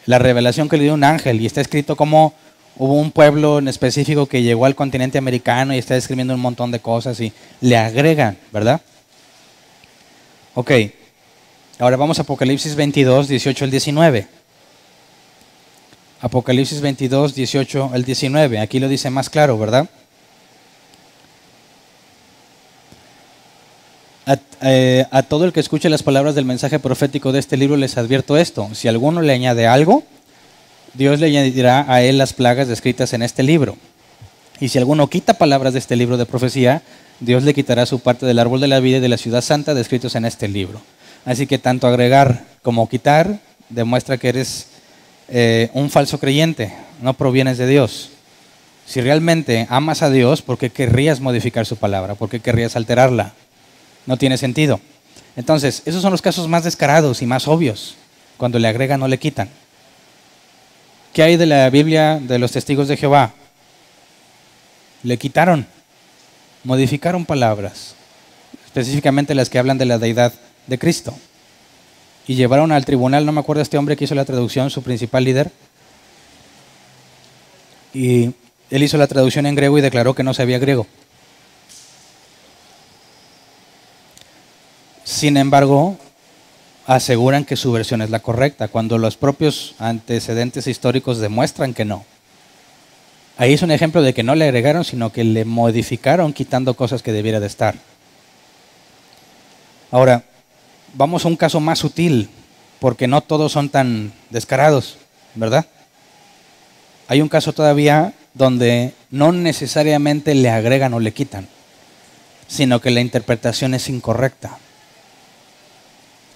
la revelación que le dio un ángel, y está escrito como hubo un pueblo en específico que llegó al continente americano y está describiendo un montón de cosas y le agregan, ¿verdad? Ok, ahora vamos a Apocalipsis 22, 18 al 19. Apocalipsis 22, 18 al 19, aquí lo dice más claro, ¿verdad? A todo el que escuche las palabras del mensaje profético de este libro les advierto esto: si alguno le añade algo, Dios le añadirá a él las plagas descritas en este libro. Y si alguno quita palabras de este libro de profecía, Dios le quitará su parte del árbol de la vida y de la ciudad santa descritos en este libro. Así que tanto agregar como quitar demuestra que eres un falso creyente, no provienes de Dios. Si realmente amas a Dios, ¿por qué querrías modificar su palabra? ¿Por qué querrías alterarla? No tiene sentido. Entonces, esos son los casos más descarados y más obvios. Cuando le agregan, no le quitan. ¿Qué hay de la Biblia de los testigos de Jehová? Le quitaron, modificaron palabras, específicamente las que hablan de la deidad de Cristo. Y llevaron al tribunal, no me acuerdo este hombre que hizo la traducción, su principal líder. Y él hizo la traducción en griego y declaró que no sabía griego. Sin embargo, aseguran que su versión es la correcta, cuando los propios antecedentes históricos demuestran que no. Ahí es un ejemplo de que no le agregaron, sino que le modificaron quitando cosas que debiera de estar. Ahora, vamos a un caso más sutil, porque no todos son tan descarados, ¿verdad? Hay un caso todavía donde no necesariamente le agregan o le quitan, sino que la interpretación es incorrecta.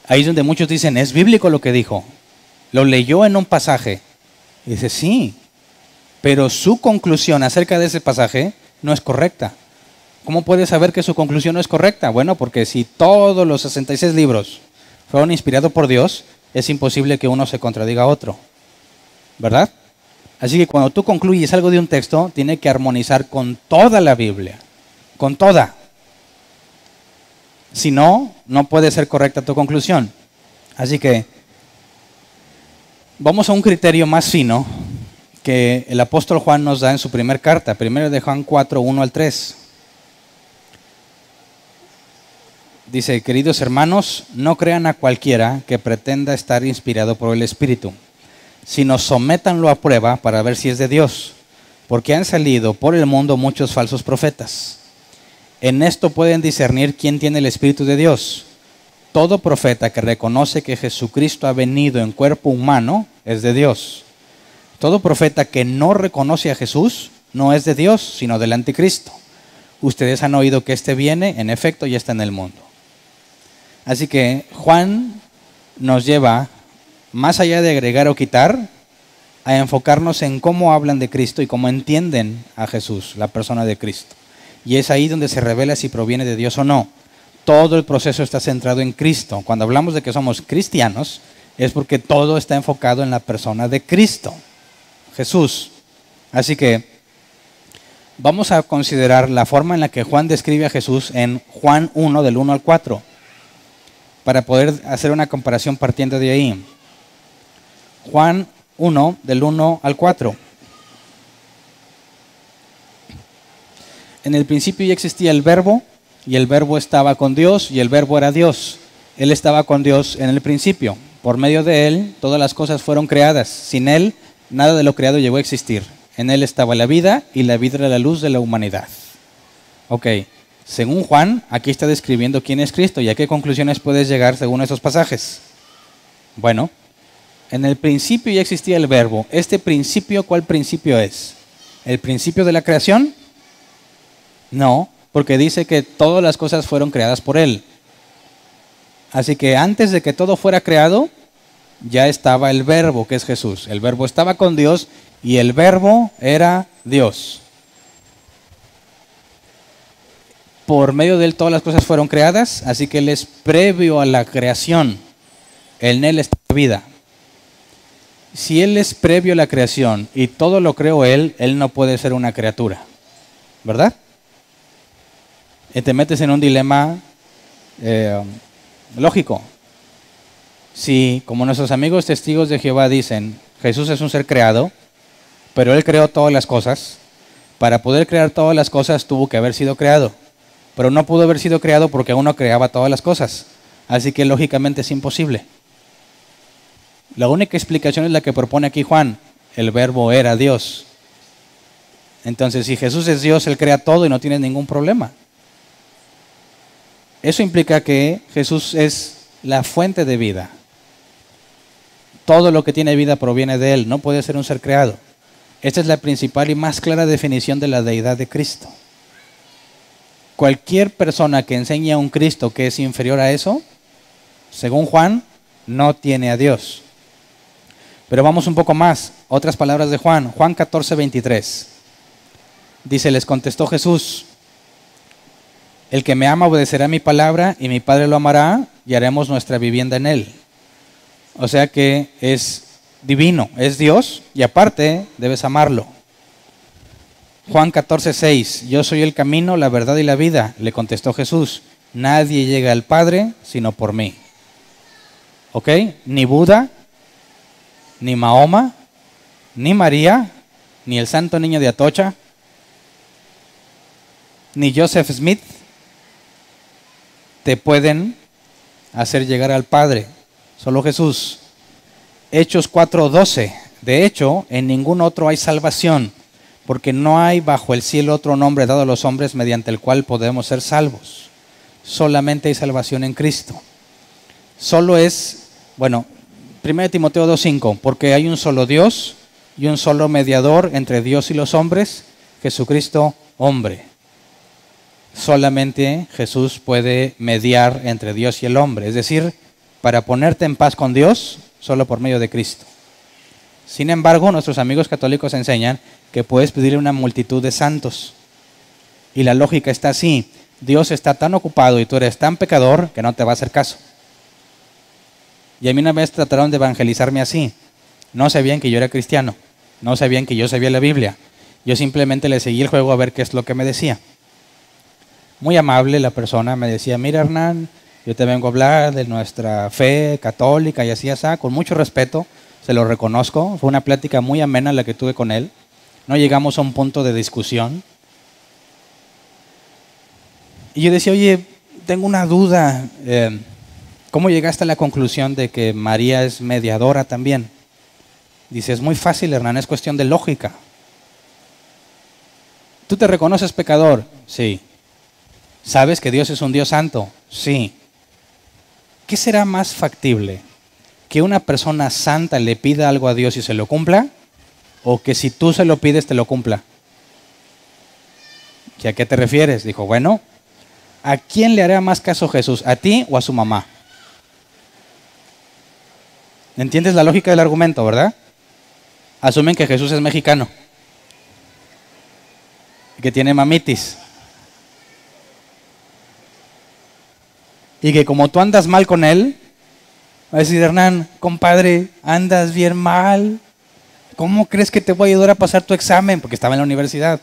Ahí es donde muchos dicen, es bíblico lo que dijo. Lo leyó en un pasaje. Y dice, sí, pero su conclusión acerca de ese pasaje no es correcta. ¿Cómo puede saber que su conclusión no es correcta? Bueno, porque si todos los 66 libros fueron inspirados por Dios, es imposible que uno se contradiga a otro, ¿verdad? Así que cuando tú concluyes algo de un texto, tiene que armonizar con toda la Biblia, con toda. Si no, no puede ser correcta tu conclusión. Así que vamos a un criterio más fino que el apóstol Juan nos da en su primer carta, 1 de Juan 4, 1 al 3. Dice, queridos hermanos, no crean a cualquiera que pretenda estar inspirado por el Espíritu, sino sométanlo a prueba para ver si es de Dios, porque han salido por el mundo muchos falsos profetas. En esto pueden discernir quién tiene el Espíritu de Dios. Todo profeta que reconoce que Jesucristo ha venido en cuerpo humano es de Dios. Todo profeta que no reconoce a Jesús no es de Dios, sino del anticristo. Ustedes han oído que éste viene, en efecto, y está en el mundo. Así que Juan nos lleva, más allá de agregar o quitar, a enfocarnos en cómo hablan de Cristo y cómo entienden a Jesús, la persona de Cristo. Y es ahí donde se revela si proviene de Dios o no. Todo el proceso está centrado en Cristo. Cuando hablamos de que somos cristianos, es porque todo está enfocado en la persona de Cristo, Jesús. Así que vamos a considerar la forma en la que Juan describe a Jesús en Juan 1, del 1 al 4, para poder hacer una comparación partiendo de ahí. Juan 1, del 1 al 4. En el principio ya existía el Verbo, y el Verbo estaba con Dios, y el Verbo era Dios. Él estaba con Dios en el principio. Por medio de Él, todas las cosas fueron creadas. Sin Él, nada de lo creado llegó a existir. En Él estaba la vida, y la vida era la luz de la humanidad. Ok, según Juan, aquí está describiendo quién es Cristo, y a qué conclusiones puedes llegar según esos pasajes. Bueno, en el principio ya existía el Verbo. ¿Este principio cuál principio es? ¿El principio de la creación? No, porque dice que todas las cosas fueron creadas por Él. Así que antes de que todo fuera creado, ya estaba el Verbo, que es Jesús. El Verbo estaba con Dios y el Verbo era Dios. Por medio de Él todas las cosas fueron creadas, así que Él es previo a la creación. En Él está la vida. Si Él es previo a la creación y todo lo creó Él, Él no puede ser una criatura. ¿Verdad? Y te metes en un dilema lógico. Si, como nuestros amigos testigos de Jehová dicen, Jesús es un ser creado, pero Él creó todas las cosas, para poder crear todas las cosas tuvo que haber sido creado. Pero no pudo haber sido creado porque aún no creaba todas las cosas. Así que lógicamente es imposible. La única explicación es la que propone aquí Juan. El Verbo era Dios. Entonces, si Jesús es Dios, Él crea todo y no tiene ningún problema. Eso implica que Jesús es la fuente de vida. Todo lo que tiene vida proviene de Él. No puede ser un ser creado. Esta es la principal y más clara definición de la deidad de Cristo. Cualquier persona que enseñe a un Cristo que es inferior a eso, según Juan, no tiene a Dios. Pero vamos un poco más. Otras palabras de Juan. Juan 14:23. Dice, les contestó Jesús, el que me ama obedecerá mi palabra y mi Padre lo amará y haremos nuestra vivienda en él. O sea que es divino, es Dios y aparte debes amarlo. Juan 14:6, yo soy el camino, la verdad y la vida, le contestó Jesús. Nadie llega al Padre sino por mí. ¿Ok? Ni Buda, ni Mahoma, ni María, ni el Santo Niño de Atocha, ni Joseph Smith te pueden hacer llegar al Padre. Solo Jesús. Hechos 4:12. De hecho, en ningún otro hay salvación, porque no hay bajo el cielo otro nombre dado a los hombres mediante el cual podemos ser salvos. Solamente hay salvación en Cristo. Solo es, 1 Timoteo 2:5, porque hay un solo Dios y un solo mediador entre Dios y los hombres, Jesucristo hombre. Solamente Jesús puede mediar entre Dios y el hombre, es decir, para ponerte en paz con Dios, solo por medio de Cristo. Sin embargo, nuestros amigos católicos enseñan que puedes pedirle una multitud de santos. Y la lógica está así. Dios está tan ocupado y tú eres tan pecador que no te va a hacer caso. Y a mí una vez trataron de evangelizarme así. No sabían que yo era cristiano. No sabían que yo sabía la Biblia. Yo simplemente le seguí el juego a ver qué es lo que me decía. Muy amable la persona, me decía, mira Hernán, yo te vengo a hablar de nuestra fe católica y así, con mucho respeto, se lo reconozco. Fue una plática muy amena la que tuve con él. No llegamos a un punto de discusión. Y yo decía, oye, tengo una duda. ¿Cómo llegaste a la conclusión de que María es mediadora también? Dice, es muy fácil, Hernán, es cuestión de lógica. ¿Tú te reconoces pecador? Sí. ¿Sabes que Dios es un Dios santo? Sí. ¿Qué será más factible? ¿Que una persona santa le pida algo a Dios y se lo cumpla? ¿O que si tú se lo pides te lo cumpla? ¿Y a qué te refieres? Dijo, bueno, ¿a quién le hará más caso Jesús? ¿A ti o a su mamá? ¿Entiendes la lógica del argumento, verdad? Asumen que Jesús es mexicano, que tiene mamitis. Y que como tú andas mal con él, va a decir, Hernán, compadre, andas bien mal. ¿Cómo crees que te voy a ayudar a pasar tu examen? Porque estaba en la universidad.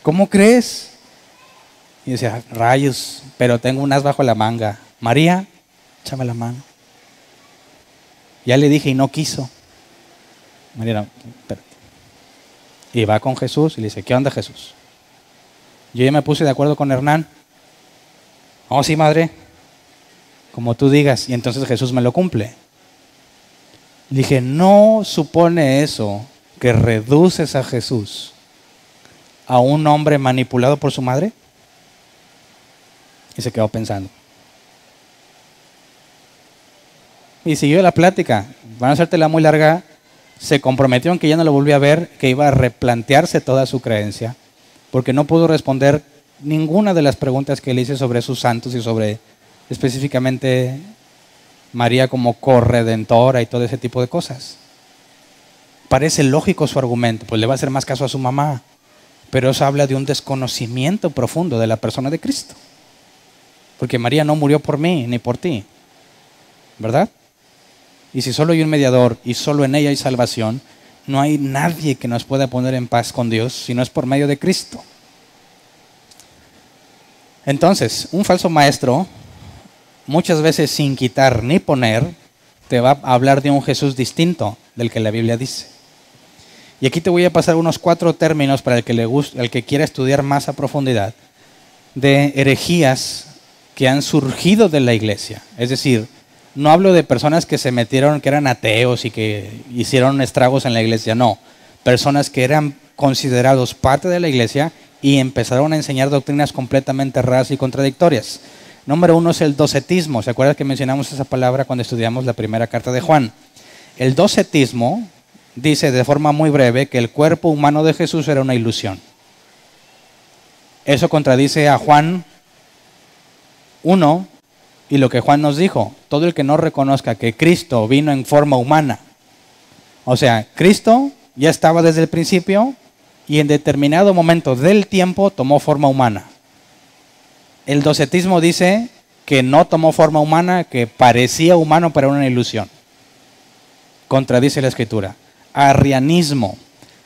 ¿Cómo crees? Y decía, rayos, pero tengo un as bajo la manga. María, échame la mano. Ya le dije y no quiso. María, no, espérate. Y va con Jesús y le dice, ¿qué onda Jesús? Yo ya me puse de acuerdo con Hernán. Oh, sí, madre, como tú digas. Y entonces Jesús me lo cumple. Dije, ¿no supone eso que reduces a Jesús a un hombre manipulado por su madre? Y se quedó pensando. Y siguió la plática. Van a hacértela muy larga. Se comprometió en que ya no lo volvía a ver, que iba a replantearse toda su creencia, porque no pudo responder ninguna de las preguntas que le hice sobre sus santos y sobre específicamente María como corredentora y todo ese tipo de cosas. Parece lógico su argumento, pues le va a hacer más caso a su mamá, pero eso habla de un desconocimiento profundo de la persona de Cristo, porque María no murió por mí ni por ti, ¿verdad? Y si solo hay un mediador y solo en ella hay salvación, no hay nadie que nos pueda poner en paz con Dios si no es por medio de Cristo. Entonces, un falso maestro, muchas veces sin quitar ni poner, te va a hablar de un Jesús distinto del que la Biblia dice. Y aquí te voy a pasar unos 4 términos para el que quiera estudiar más a profundidad, de herejías que han surgido de la iglesia. Es decir, no hablo de personas que se metieron, que eran ateos y que hicieron estragos en la iglesia, no. Personas que eran considerados parte de la iglesia y empezaron a enseñar doctrinas completamente erradas y contradictorias. Número 1 es el docetismo. ¿Se acuerdan que mencionamos esa palabra cuando estudiamos la primera carta de Juan? El docetismo dice de forma muy breve que el cuerpo humano de Jesús era una ilusión. Eso contradice a Juan 1 y lo que Juan nos dijo. Todo el que no reconozca que Cristo vino en forma humana, o sea, Cristo ya estaba desde el principio y en determinado momento del tiempo tomó forma humana. El docetismo dice que no tomó forma humana, que parecía humano pero era una ilusión. Contradice la Escritura. Arrianismo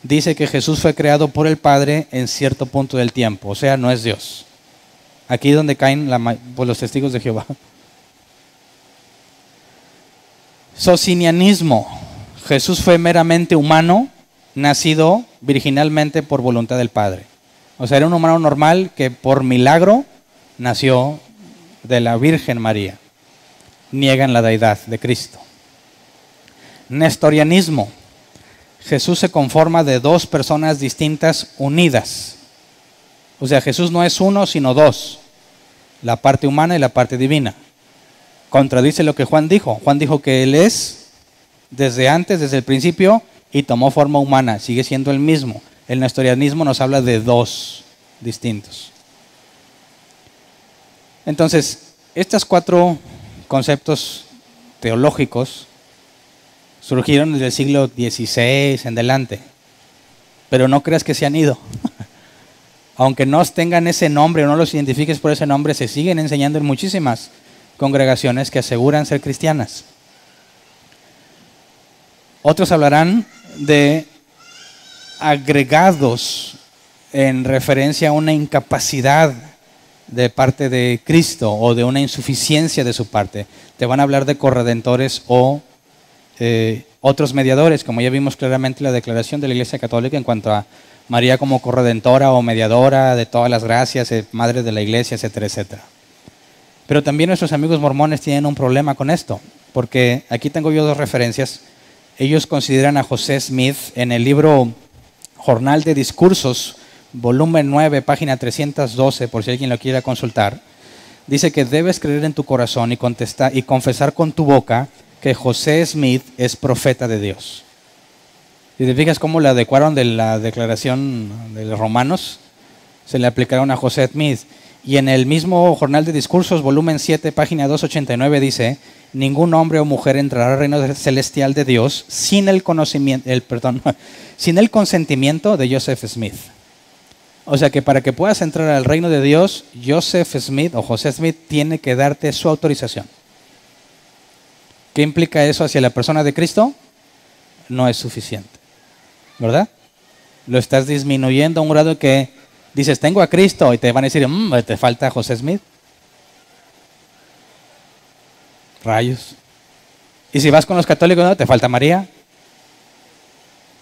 dice que Jesús fue creado por el Padre en cierto punto del tiempo, o sea, no es Dios. Aquí es donde caen los testigos de Jehová. Socinianismo. Jesús fue meramente humano, nacido virginalmente por voluntad del Padre. O sea, era un humano normal que por milagro nació de la Virgen María. Niegan la deidad de Cristo. Nestorianismo. Jesús se conforma de 2 personas distintas unidas. O sea, Jesús no es uno, sino 2. La parte humana y la parte divina. Contradice lo que Juan dijo. Juan dijo que Él es desde antes, desde el principio, y tomó forma humana. Sigue siendo el mismo. El nestorianismo nos habla de 2 distintos. Entonces, estos 4 conceptos teológicos surgieron desde el siglo XVI en adelante. Pero no creas que se han ido. Aunque no tengan ese nombre o no los identifiques por ese nombre, se siguen enseñando en muchísimas congregaciones que aseguran ser cristianas. Otros hablarán de agregados en referencia a una incapacidad de parte de Cristo o de una insuficiencia de su parte. Te van a hablar de corredentores o otros mediadores, como ya vimos claramente en la declaración de la Iglesia Católica en cuanto a María como corredentora o mediadora de todas las gracias, madre de la Iglesia, etcétera, etcétera. Pero también nuestros amigos mormones tienen un problema con esto, porque aquí tengo yo 2 referencias. Ellos consideran a José Smith en el libro Jornal de Discursos, volumen 9, página 312, por si alguien lo quiera consultar. Dice que debes creer en tu corazón y confesar con tu boca que José Smith es profeta de Dios. Si te fijas cómo le adecuaron de la declaración de los romanos, se le aplicaron a José Smith. Y en el mismo Jornal de Discursos, volumen 7, página 289, dice: ningún hombre o mujer entrará al reino celestial de Dios sin el consentimiento de Joseph Smith. O sea que para que puedas entrar al reino de Dios, Joseph Smith o José Smith tiene que darte su autorización. ¿Qué implica eso hacia la persona de Cristo? No es suficiente, ¿verdad? Lo estás disminuyendo a un grado que dices, tengo a Cristo, y te van a decir, te falta José Smith. Rayos. Y si vas con los católicos, ¿no? Te falta María.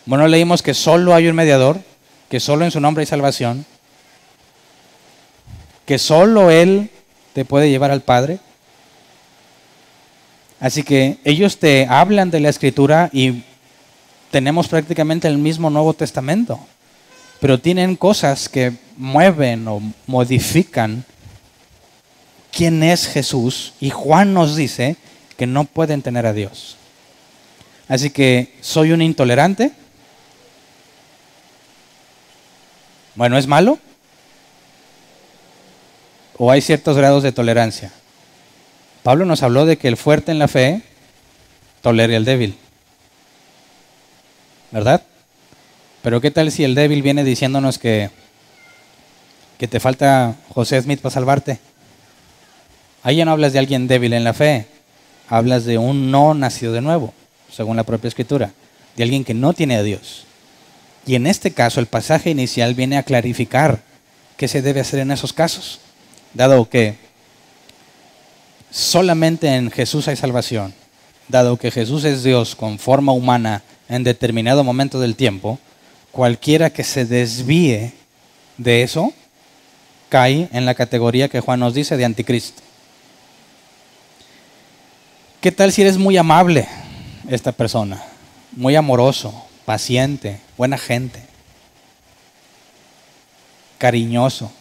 Bueno, leímos que solo hay un mediador, que solo en su nombre hay salvación. que solo Él te puede llevar al Padre. Así que ellos te hablan de la Escritura y tenemos prácticamente el mismo Nuevo Testamento, pero tienen cosas que mueven o modifican quién es Jesús, y Juan nos dice que no pueden tener a Dios. Así que, ¿soy un intolerante? Bueno, ¿es malo? ¿O hay ciertos grados de tolerancia? Pablo nos habló de que el fuerte en la fe tolere al débil, ¿verdad? Pero ¿qué tal si el débil viene diciéndonos que te falta José Smith para salvarte? Ahí ya no hablas de alguien débil en la fe, hablas de un no nacido de nuevo, según la propia Escritura, de alguien que no tiene a Dios. Y en este caso el pasaje inicial viene a clarificar qué se debe hacer en esos casos, dado que solamente en Jesús hay salvación, dado que Jesús es Dios con forma humana en determinado momento del tiempo. Cualquiera que se desvíe de eso cae en la categoría que Juan nos dice de anticristo. ¿Qué tal si eres muy amable esta persona? Muy amoroso, paciente, buena gente, cariñoso,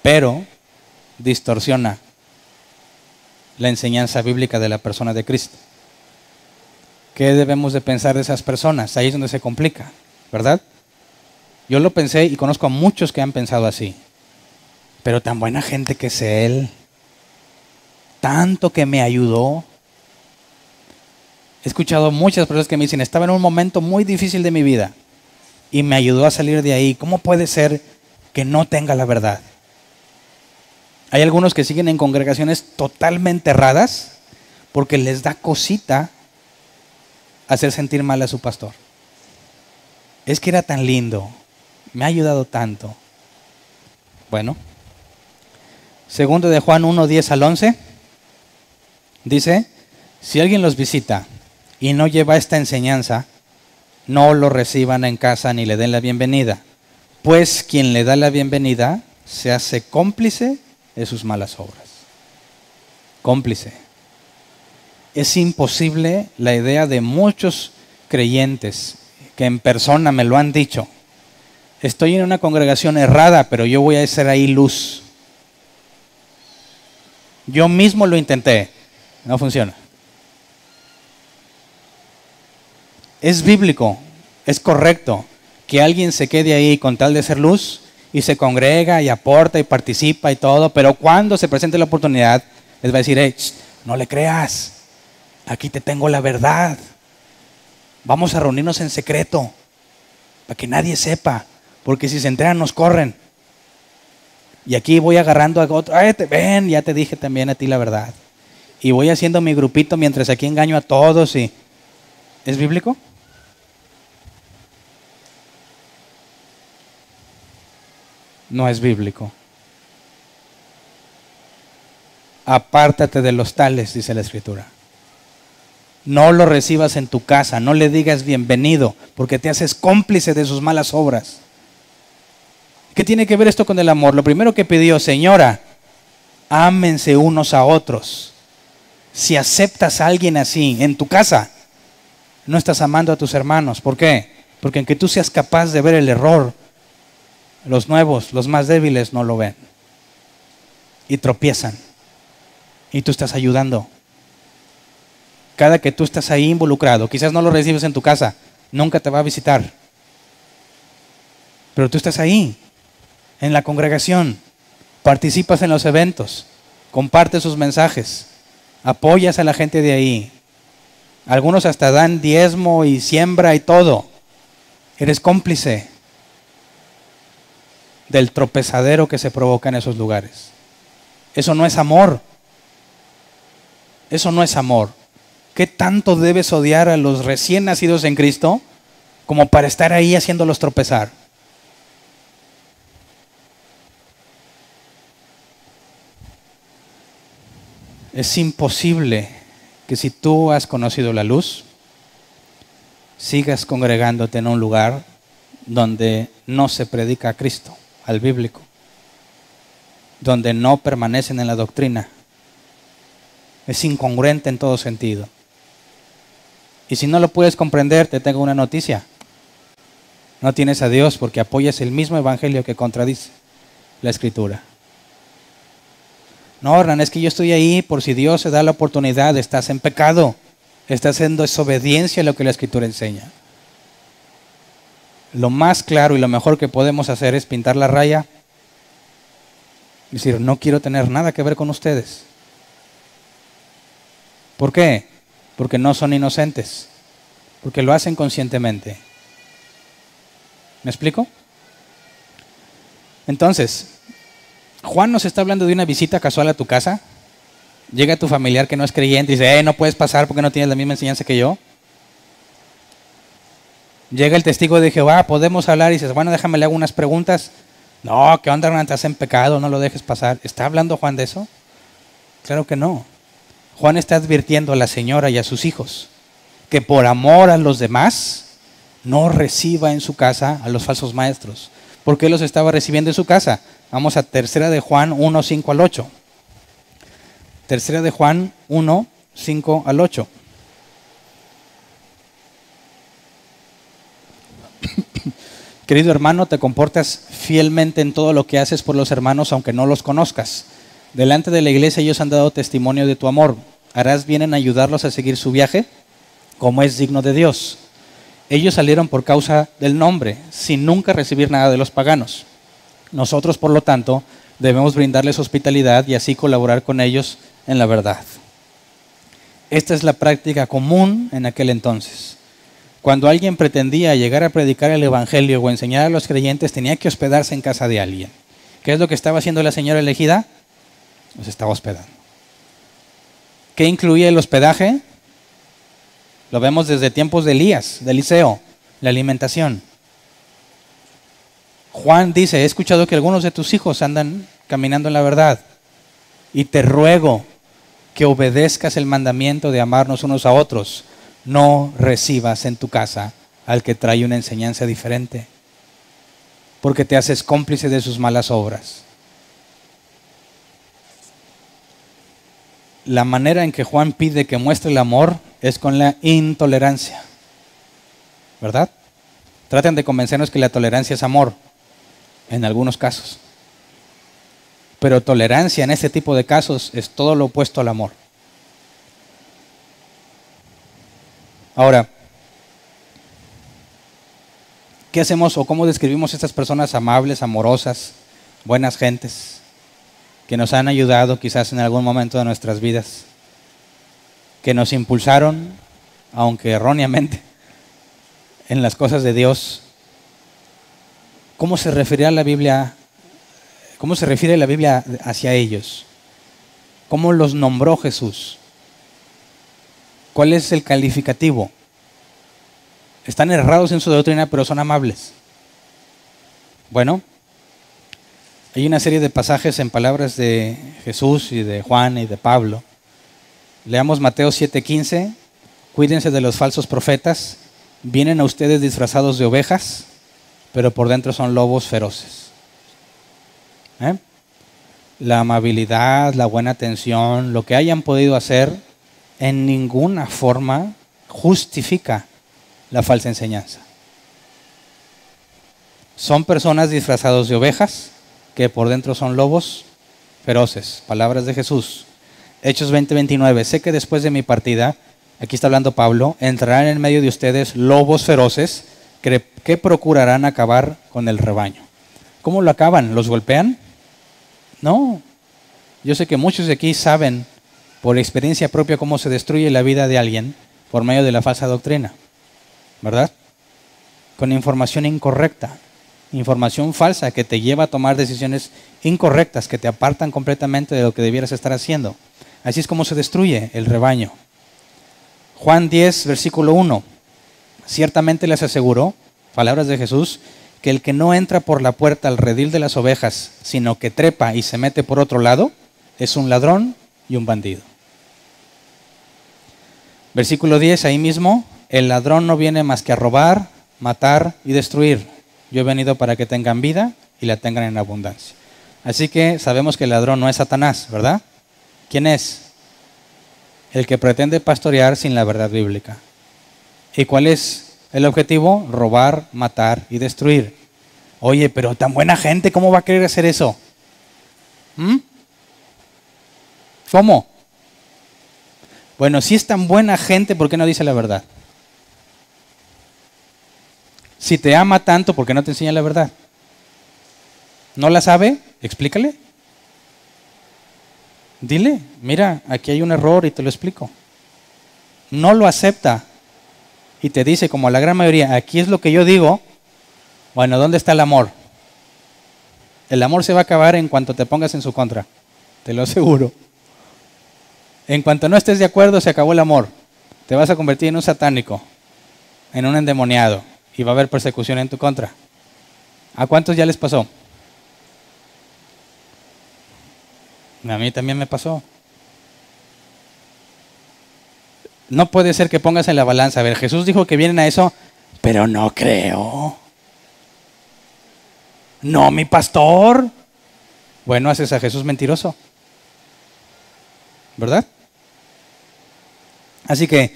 pero distorsiona la enseñanza bíblica de la persona de Cristo. ¿Qué debemos de pensar de esas personas? Ahí es donde se complica, ¿verdad? Yo lo pensé y conozco a muchos que han pensado así. Pero tan buena gente que es Él, tanto que me ayudó. He escuchado muchas personas que me dicen, estaba en un momento muy difícil de mi vida y me ayudó a salir de ahí. ¿Cómo puede ser que no tenga la verdad? Hay algunos que siguen en congregaciones totalmente erradas porque les da cosita hacer sentir mal a su pastor. Es que era tan lindo, me ha ayudado tanto. Bueno, segundo de Juan 1, 10 al 11, dice, si alguien los visita y no lleva esta enseñanza, no lo reciban en casa ni le den la bienvenida, pues quien le da la bienvenida se hace cómplice de sus malas obras. Cómplice. Es imposible la idea de muchos creyentes que en persona me lo han dicho. Estoy en una congregación errada, pero yo voy a hacer ahí luz. Yo mismo lo intenté, no funciona. Es bíblico, es correcto que alguien se quede ahí con tal de ser luz y se congrega y aporta y participa y todo, pero cuando se presente la oportunidad, les va a decir, hey, no le creas, aquí te tengo la verdad. Vamos a reunirnos en secreto, para que nadie sepa, porque si se enteran nos corren. Y aquí voy agarrando a otro, ven, ya te dije también a ti la verdad. Y voy haciendo mi grupito mientras aquí engaño a todos. Y ¿es bíblico? No es bíblico. Apártate de los tales, dice la Escritura. No lo recibas en tu casa, no le digas bienvenido, porque te haces cómplice de sus malas obras. ¿Qué tiene que ver esto con el amor? Lo primero que pidió, señora, ámense unos a otros. Si aceptas a alguien así en tu casa, no estás amando a tus hermanos. ¿Por qué? Porque aunque tú seas capaz de ver el error, los nuevos, los más débiles no lo ven. Y tropiezan. Y tú estás ayudando. Cada que tú estás ahí involucrado, quizás no lo recibes en tu casa, nunca te va a visitar. Pero tú estás ahí, en la congregación, participas en los eventos, compartes sus mensajes, apoyas a la gente de ahí. Algunos hasta dan diezmo y siembra y todo. Eres cómplice del tropezadero que se provoca en esos lugares. Eso no es amor. Eso no es amor. ¿Qué tanto debes odiar a los recién nacidos en Cristo como para estar ahí haciéndolos tropezar? Es imposible que si tú has conocido la luz, sigas congregándote en un lugar donde no se predica a Cristo, al bíblico. donde no permanecen en la doctrina. Es incongruente en todo sentido. Y si no lo puedes comprender, te tengo una noticia. No tienes a Dios porque apoyas el mismo evangelio que contradice la Escritura. No, Hernán, es que yo estoy ahí por si Dios se da la oportunidad. Estás en pecado. Estás en desobediencia a lo que la Escritura enseña. Lo más claro y lo mejor que podemos hacer es pintar la raya y decir, no quiero tener nada que ver con ustedes. ¿Por qué? Porque no son inocentes. Porque lo hacen conscientemente. ¿Me explico? Entonces, Juan nos está hablando de una visita casual a tu casa. Llega tu familiar que no es creyente y dice, no puedes pasar porque no tienes la misma enseñanza que yo. Llega el testigo de Jehová, podemos hablar, y dices, bueno, déjame le hago unas preguntas. No, ¿qué onda, Hernán? Estás en pecado, no lo dejes pasar. ¿Está hablando Juan de eso? Claro que no. Juan está advirtiendo a la señora y a sus hijos que por amor a los demás no reciba en su casa a los falsos maestros. ¿Por qué los estaba recibiendo en su casa? Vamos a 3 de Juan 1, 5 al 8. 3 de Juan 1, 5 al 8. Querido hermano, te comportas fielmente en todo lo que haces por los hermanos, aunque no los conozcas. Delante de la iglesia ellos han dado testimonio de tu amor. ¿Harás bien en ayudarlos a seguir su viaje, como es digno de Dios? Ellos salieron por causa del nombre, sin nunca recibir nada de los paganos. Nosotros, por lo tanto, debemos brindarles hospitalidad y así colaborar con ellos en la verdad. Esta es la práctica común en aquel entonces. Cuando alguien pretendía llegar a predicar el evangelio o enseñar a los creyentes, tenía que hospedarse en casa de alguien. ¿Qué es lo que estaba haciendo la señora elegida? Los estaba hospedando. ¿Qué incluía el hospedaje? Lo vemos desde tiempos de Elías, de Eliseo, la alimentación. Juan dice, he escuchado que algunos de tus hijos andan caminando en la verdad y te ruego que obedezcas el mandamiento de amarnos unos a otros. No recibas en tu casa al que trae una enseñanza diferente, porque te haces cómplice de sus malas obras. La manera en que Juan pide que muestre el amor es con la intolerancia, ¿verdad? Traten de convencernos que la tolerancia es amor, en algunos casos. Pero tolerancia en este tipo de casos es todo lo opuesto al amor. Ahora, ¿qué hacemos o cómo describimos a estas personas amables, amorosas, buenas gentes, que nos han ayudado quizás en algún momento de nuestras vidas, que nos impulsaron, aunque erróneamente, en las cosas de Dios? ¿Cómo se refiere la Biblia hacia ellos? ¿Cómo los nombró Jesús? ¿Cuál es el calificativo? Están errados en su doctrina, pero son amables. Bueno, hay una serie de pasajes en palabras de Jesús y de Juan y de Pablo. Leamos Mateo 7:15. Cuídense de los falsos profetas. Vienen a ustedes disfrazados de ovejas, pero por dentro son lobos feroces. La amabilidad, la buena atención, lo que hayan podido hacer, en ninguna forma justifica la falsa enseñanza. Son personas disfrazados de ovejas que por dentro son lobos feroces. Palabras de Jesús. Hechos 20:29. Sé que después de mi partida, aquí está hablando Pablo, entrarán en medio de ustedes lobos feroces que procurarán acabar con el rebaño. ¿Cómo lo acaban? ¿Los golpean? No. Yo sé que muchos de aquí saben por experiencia propia cómo se destruye la vida de alguien por medio de la falsa doctrina, ¿verdad? Con información incorrecta, información falsa que te lleva a tomar decisiones incorrectas, que te apartan completamente de lo que debieras estar haciendo. Así es como se destruye el rebaño. Juan 10, versículo 1. Ciertamente les aseguró, palabras de Jesús, que el que no entra por la puerta al redil de las ovejas, sino que trepa y se mete por otro lado, es un ladrón y un bandido. Versículo 10, ahí mismo, el ladrón no viene más que a robar, matar y destruir. Yo he venido para que tengan vida y la tengan en abundancia. Así que sabemos que el ladrón no es Satanás, ¿verdad? ¿Quién es? El que pretende pastorear sin la verdad bíblica. ¿Y cuál es el objetivo? Robar, matar y destruir. Oye, pero tan buena gente, ¿cómo va a querer hacer eso? ¿Cómo? Bueno, si es tan buena gente, ¿por qué no dice la verdad? Si te ama tanto, ¿por qué no te enseña la verdad? ¿No la sabe? Explícale. Dile, mira, aquí hay un error y te lo explico. No lo acepta y te dice, como la gran mayoría, aquí es lo que yo digo. Bueno, ¿dónde está el amor? El amor se va a acabar en cuanto te pongas en su contra, te lo aseguro. En cuanto no estés de acuerdo, se acabó el amor. Te vas a convertir en un satánico, en un endemoniado, y va a haber persecución en tu contra. ¿A cuántos ya les pasó? A mí también me pasó. No puede ser que pongas en la balanza. A ver, Jesús dijo que vienen a eso, pero no creo. No, mi pastor. Bueno, haces a Jesús mentiroso, ¿verdad? Así que,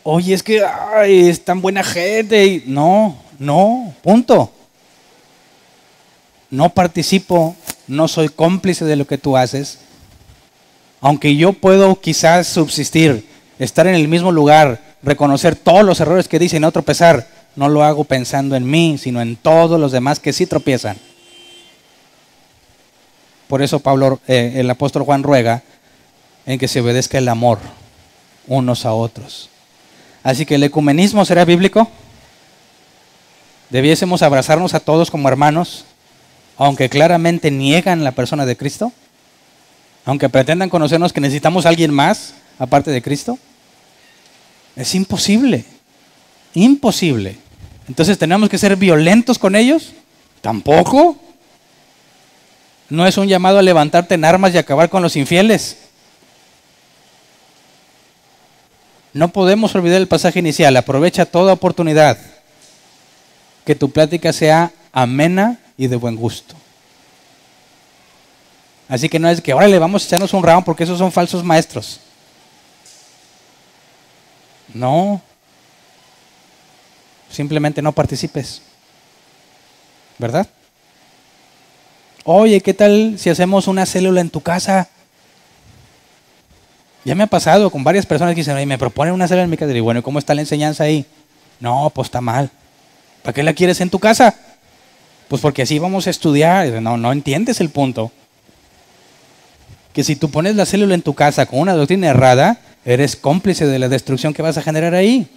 oye, es que ay, es tan buena gente. Y no, punto. No participo, no soy cómplice de lo que tú haces. Aunque yo puedo quizás subsistir, estar en el mismo lugar, reconocer todos los errores que dice y no tropezar, no lo hago pensando en mí, sino en todos los demás que sí tropiezan. Por eso el apóstol Juan ruega en que se obedezca el amor unos a otros. Así que el ecumenismo será bíblico. Debiésemos abrazarnos a todos como hermanos, aunque claramente niegan la persona de Cristo, aunque pretendan conocernos que necesitamos a alguien más aparte de Cristo. Es imposible, imposible. Entonces, ¿tenemos que ser violentos con ellos? Tampoco. No es un llamado a levantarte en armas y acabar con los infieles. No podemos olvidar el pasaje inicial. Aprovecha toda oportunidad. Que tu plática sea amena y de buen gusto. Así que no es que ahora le vamos a echarnos un round porque esos son falsos maestros. No. Simplemente no participes. ¿Verdad? Oye, ¿qué tal si hacemos una célula en tu casa? Ya me ha pasado con varias personas que dicen, oye, me proponen una célula en mi casa. Y digo, bueno, ¿cómo está la enseñanza ahí? No, pues está mal. ¿Para qué la quieres en tu casa? Pues porque así vamos a estudiar. No entiendes el punto. Que si tú pones la célula en tu casa con una doctrina errada, eres cómplice de la destrucción que vas a generar ahí.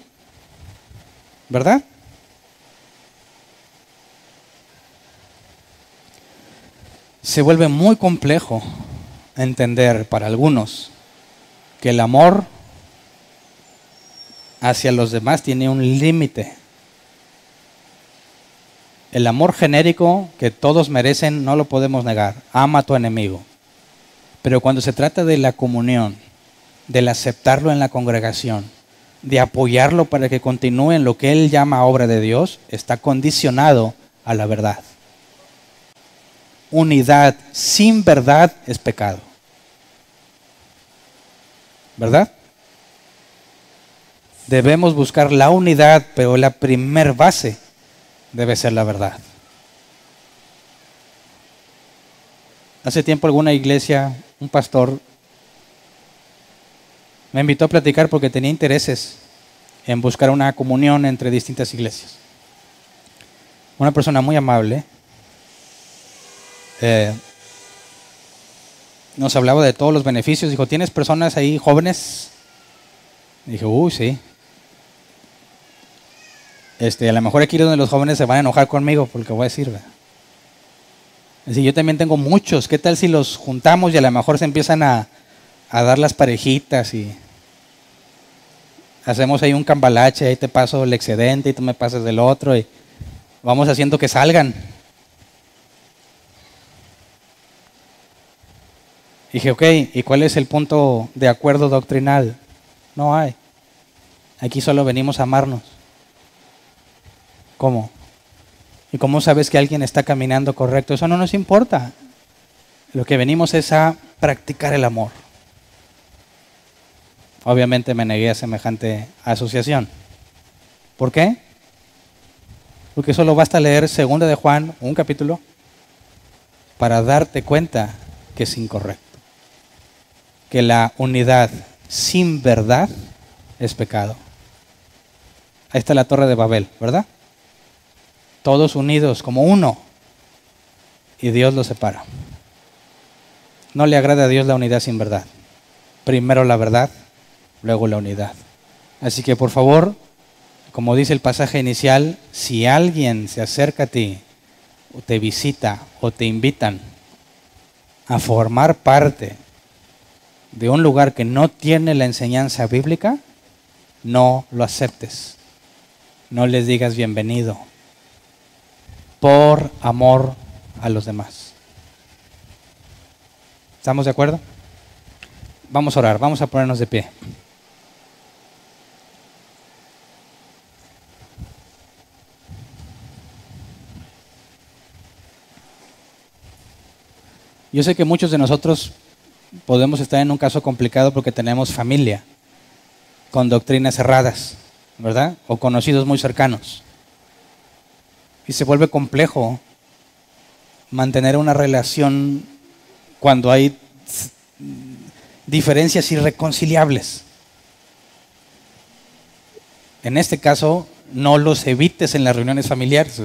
¿Verdad? Se vuelve muy complejo entender para algunos que el amor hacia los demás tiene un límite. El amor genérico que todos merecen no lo podemos negar. Ama a tu enemigo. Pero cuando se trata de la comunión, del aceptarlo en la congregación, de apoyarlo para que continúe en lo que él llama obra de Dios, está condicionado a la verdad. Unidad sin verdad es pecado. ¿Verdad? Debemos buscar la unidad, pero la primer base debe ser la verdad. Hace tiempo alguna iglesia, un pastor, me invitó a platicar porque tenía intereses en buscar una comunión entre distintas iglesias. Una persona muy amable. Nos hablaba de todos los beneficios. Dijo, ¿tienes personas ahí jóvenes? Dije, sí. A lo mejor aquí donde los jóvenes se van a enojar conmigo por lo que voy a decir, ¿verdad? Es decir, yo también tengo muchos. ¿Qué tal si los juntamos y a lo mejor se empiezan a dar las parejitas y hacemos ahí un cambalache, ahí te paso el excedente y tú me pasas del otro y vamos haciendo que salgan? Dije, ok, ¿y cuál es el punto de acuerdo doctrinal? No hay. Aquí solo venimos a amarnos. ¿Cómo? ¿Y cómo sabes que alguien está caminando correcto? Eso no nos importa. Lo que venimos es a practicar el amor. Obviamente me negué a semejante asociación. ¿Por qué? Porque solo basta leer 2 de Juan, un capítulo, para darte cuenta que es incorrecto. Que la unidad sin verdad es pecado. Ahí está la Torre de Babel, ¿verdad? Todos unidos como uno y Dios los separa. No le agrada a Dios la unidad sin verdad. Primero la verdad, luego la unidad. Así que por favor, como dice el pasaje inicial, si alguien se acerca a ti, o te visita o te invitan a formar parte de un lugar que no tiene la enseñanza bíblica, no lo aceptes. No les digas bienvenido. Por amor a los demás. ¿Estamos de acuerdo? Vamos a orar, vamos a ponernos de pie. Yo sé que muchos de nosotros podemos estar en un caso complicado porque tenemos familia con doctrinas cerradas, ¿verdad? O conocidos muy cercanos. Y se vuelve complejo mantener una relación cuando hay diferencias irreconciliables. En este caso, no los evites en las reuniones familiares.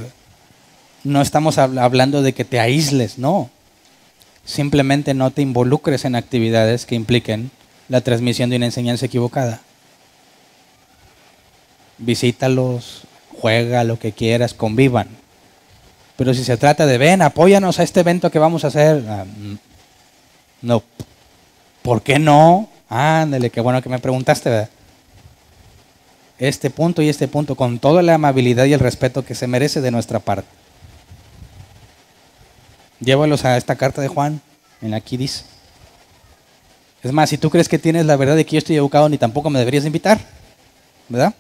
No estamos hablando de que te aísles, no. Simplemente no te involucres en actividades que impliquen la transmisión de una enseñanza equivocada. Visítalos, juega lo que quieras, convivan. Pero si se trata de, ven, apóyanos a este evento que vamos a hacer, no. ¿Por qué no? Ándale, qué bueno que me preguntaste, ¿verdad? Este punto y este punto, con toda la amabilidad y el respeto que se merece de nuestra parte. Llévalos a esta carta de Juan, en aquí dice. Es más, si tú crees que tienes la verdad de que yo estoy equivocado, ni tampoco me deberías invitar, ¿verdad?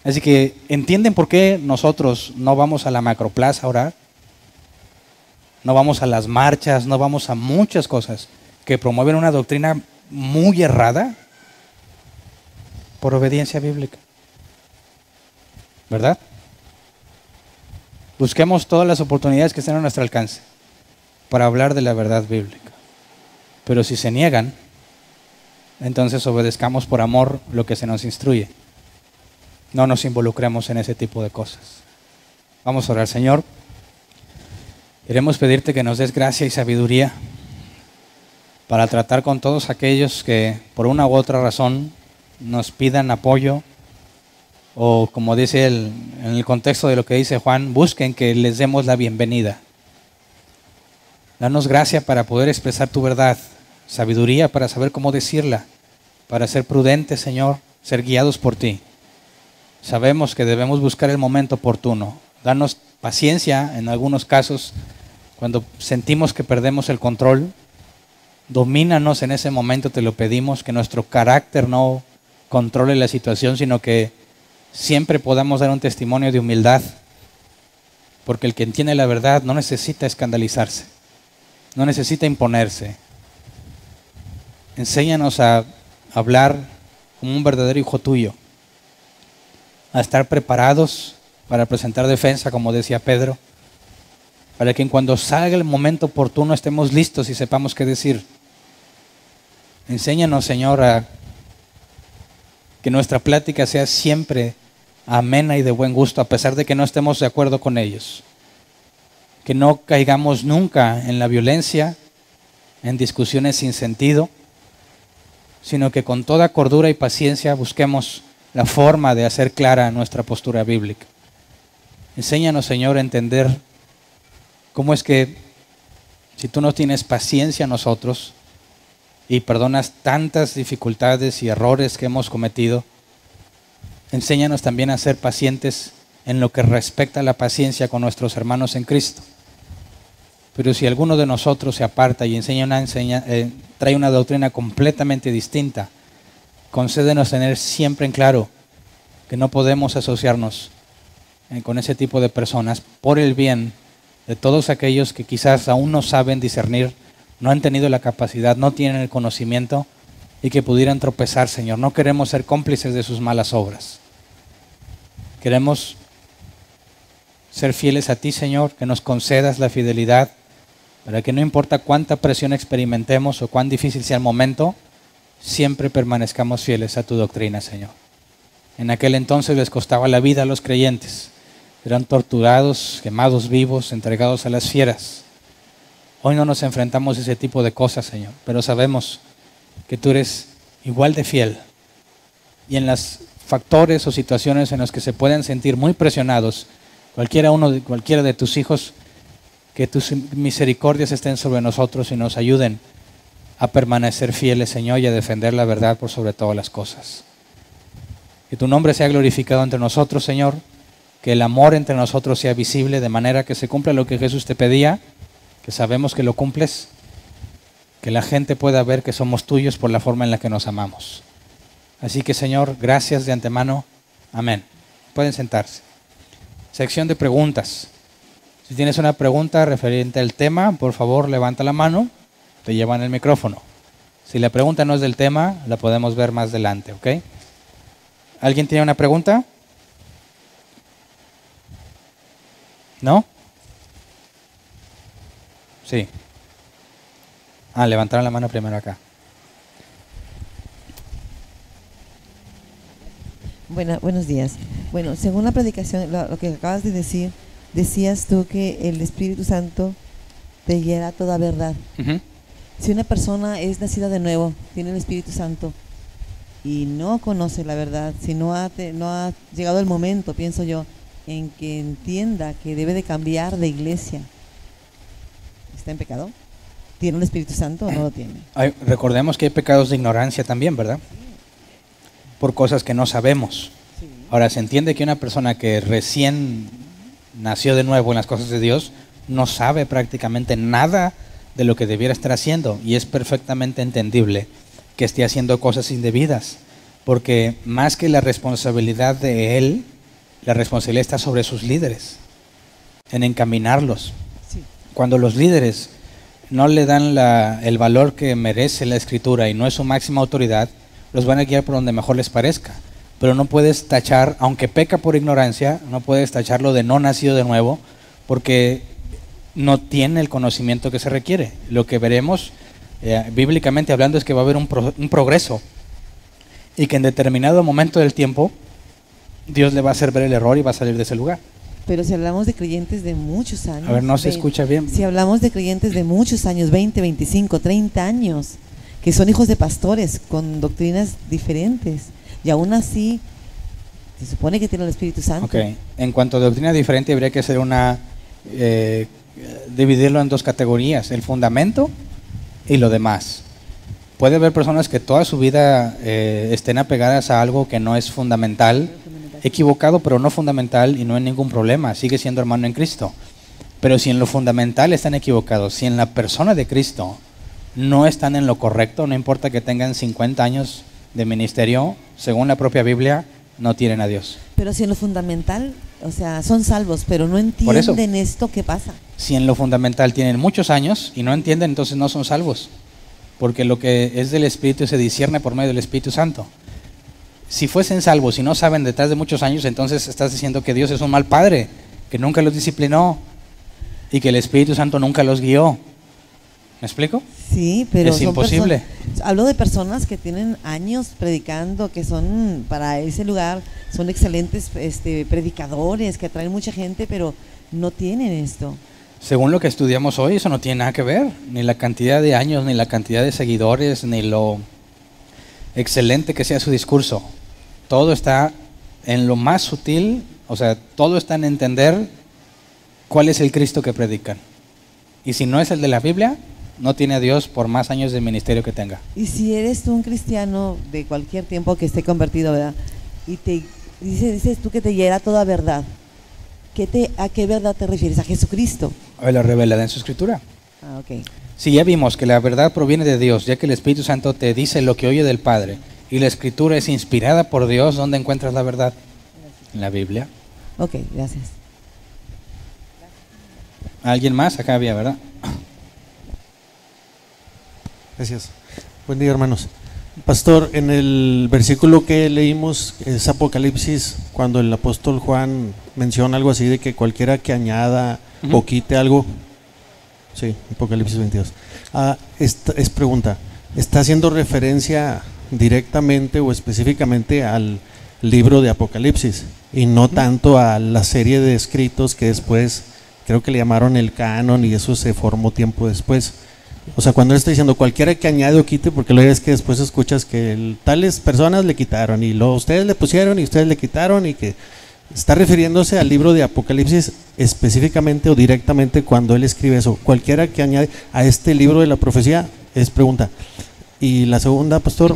Así que, ¿entienden por qué nosotros no vamos a la macroplaza a orar? No vamos a las marchas, no vamos a muchas cosas que promueven una doctrina muy errada por obediencia bíblica, ¿verdad? Busquemos todas las oportunidades que estén a nuestro alcance para hablar de la verdad bíblica. Pero si se niegan, entonces obedezcamos por amor lo que se nos instruye. No nos involucremos en ese tipo de cosas. Vamos a orar, Señor. Queremos pedirte que nos des gracia y sabiduría para tratar con todos aquellos que por una u otra razón nos pidan apoyo, o como dice en el contexto de lo que dice Juan, busquen que les demos la bienvenida. Danos gracia para poder expresar tu verdad, sabiduría para saber cómo decirla, para ser prudentes, Señor, ser guiados por ti. Sabemos que debemos buscar el momento oportuno. Danos paciencia en algunos casos cuando sentimos que perdemos el control. Domínanos en ese momento, te lo pedimos, que nuestro carácter no controle la situación, sino que siempre podamos dar un testimonio de humildad, porque el que entiende la verdad no necesita escandalizarse, no necesita imponerse. Enséñanos a hablar como un verdadero hijo tuyo, a estar preparados para presentar defensa, como decía Pedro, para que cuando salga el momento oportuno estemos listos y sepamos qué decir. Enséñanos, Señor, a que nuestra plática sea siempre amena y de buen gusto, a pesar de que no estemos de acuerdo con ellos. Que no caigamos nunca en la violencia, en discusiones sin sentido, sino que con toda cordura y paciencia busquemos la forma de hacer clara nuestra postura bíblica. Enséñanos, Señor, a entender cómo es que si tú no tienes paciencia a nosotros y perdonas tantas dificultades y errores que hemos cometido, enséñanos también a ser pacientes en lo que respecta a la paciencia con nuestros hermanos en Cristo. Pero si alguno de nosotros se aparta y trae una doctrina completamente distinta, concédenos tener siempre en claro que no podemos asociarnos con ese tipo de personas por el bien de todos aquellos que quizás aún no saben discernir, no han tenido la capacidad, no tienen el conocimiento y que pudieran tropezar, Señor. No queremos ser cómplices de sus malas obras. Queremos ser fieles a ti, Señor, que nos concedas la fidelidad para que no importa cuánta presión experimentemos o cuán difícil sea el momento, siempre permanezcamos fieles a tu doctrina, Señor. En aquel entonces les costaba la vida a los creyentes. Eran torturados, quemados vivos, entregados a las fieras. Hoy no nos enfrentamos a ese tipo de cosas, Señor, pero sabemos que tú eres igual de fiel. Y en los factores o situaciones en los que se pueden sentir muy presionados, cualquiera de tus hijos, que tus misericordias estén sobre nosotros y nos ayuden a permanecer fieles, Señor, y a defender la verdad por sobre todas las cosas. Que tu nombre sea glorificado entre nosotros, Señor, que el amor entre nosotros sea visible de manera que se cumpla lo que Jesús te pedía, que sabemos que lo cumples, que la gente pueda ver que somos tuyos por la forma en la que nos amamos. Así que, Señor, gracias de antemano. Amén. Pueden sentarse. Sección de preguntas. Si tienes una pregunta referente al tema, por favor, levanta la mano, te llevan el micrófono. Si la pregunta no es del tema, la podemos ver más adelante, ¿ok? ¿Alguien tiene una pregunta? ¿No? Sí. Levantaron la mano primero acá. Buenos días. Bueno, según la predicación, lo que acabas de decir, decías tú que el Espíritu Santo te guiará a toda verdad. Uh-huh. Si una persona es nacida de nuevo, tiene el Espíritu Santo y no conoce la verdad, si no ha llegado el momento, pienso yo, en que entienda que debe de cambiar de iglesia, ¿está en pecado? ¿Tiene el Espíritu Santo o no lo tiene? Recordemos que hay pecados de ignorancia también, ¿verdad? Por cosas que no sabemos. Sí. Ahora, se entiende que una persona que recién nació de nuevo en las cosas de Dios no sabe prácticamente nada de lo que debiera estar haciendo, y es perfectamente entendible que esté haciendo cosas indebidas, porque más que la responsabilidad de él, la responsabilidad está sobre sus líderes, en encaminarlos. Sí. Cuando los líderes no le dan el valor que merece la Escritura y no es su máxima autoridad, los van a guiar por donde mejor les parezca. Pero no puedes tachar, aunque peca por ignorancia, no puedes tacharlo de no nacido de nuevo, porque no tiene el conocimiento que se requiere. Lo que veremos, bíblicamente hablando, es que va a haber un progreso, y que en determinado momento del tiempo, Dios le va a hacer ver el error y va a salir de ese lugar. Pero si hablamos de creyentes de muchos años. A ver, no se escucha bien. Si hablamos de creyentes de muchos años, 20, 25, 30 años, que son hijos de pastores con doctrinas diferentes, y aún así se supone que tiene el Espíritu Santo. Ok, en cuanto a doctrina diferente, habría que hacer dividirlo en dos categorías: el fundamento y lo demás. Puede haber personas que toda su vida estén apegadas a algo que no es fundamental, equivocado pero no fundamental, y no hay ningún problema, sigue siendo hermano en Cristo. Pero si en lo fundamental están equivocados, si en la persona de Cristo no están en lo correcto, no importa que tengan 50 años de ministerio, según la propia Biblia, no tienen a Dios. Pero si en lo fundamental, o sea, son salvos, pero no entienden esto, ¿qué pasa? Si en lo fundamental tienen muchos años y no entienden, entonces no son salvos, porque lo que es del Espíritu se discierne por medio del Espíritu Santo. Si fuesen salvos y no saben detrás de muchos años, entonces estás diciendo que Dios es un mal padre, que nunca los disciplinó y que el Espíritu Santo nunca los guió. ¿Me explico? Sí, pero es imposible. Hablo de personas que tienen años predicando, que son para ese lugar, son excelentes predicadores, que atraen mucha gente, pero no tienen esto. Según lo que estudiamos hoy, eso no tiene nada que ver, ni la cantidad de años, ni la cantidad de seguidores, ni lo excelente que sea su discurso. Todo está en lo más sutil, o sea, todo está en entender cuál es el Cristo que predican. Y si no es el de la Biblia, no tiene a Dios por más años de ministerio que tenga. Y si eres tú un cristiano de cualquier tiempo que esté convertido, ¿verdad? Y dices tú que te guiará toda verdad. ¿A qué verdad te refieres? ¿A Jesucristo? La revelada en su Escritura. Ok. Si ya vimos que la verdad proviene de Dios, ya que el Espíritu Santo te dice lo que oye del Padre, y la Escritura es inspirada por Dios, ¿dónde encuentras la verdad? En la Biblia. Ok, gracias. ¿Alguien más? Acá había, ¿verdad? Gracias. Buen día, hermanos. Pastor, en el versículo que leímos es Apocalipsis, cuando el apóstol Juan menciona algo así de que cualquiera que añada o quite algo. Sí, Apocalipsis 22. Esta es pregunta. ¿Está haciendo referencia directamente o específicamente al libro de Apocalipsis y no tanto a la serie de escritos que después creo que le llamaron el canon y eso se formó tiempo después? O sea, cuando él está diciendo cualquiera que añade o quite, porque lo es que después escuchas que tales personas le quitaron y luego ustedes le pusieron y ustedes le quitaron, y que está refiriéndose al libro de Apocalipsis específicamente o directamente cuando él escribe eso. Cualquiera que añade a este libro de la profecía, es pregunta. Y la segunda, pastor,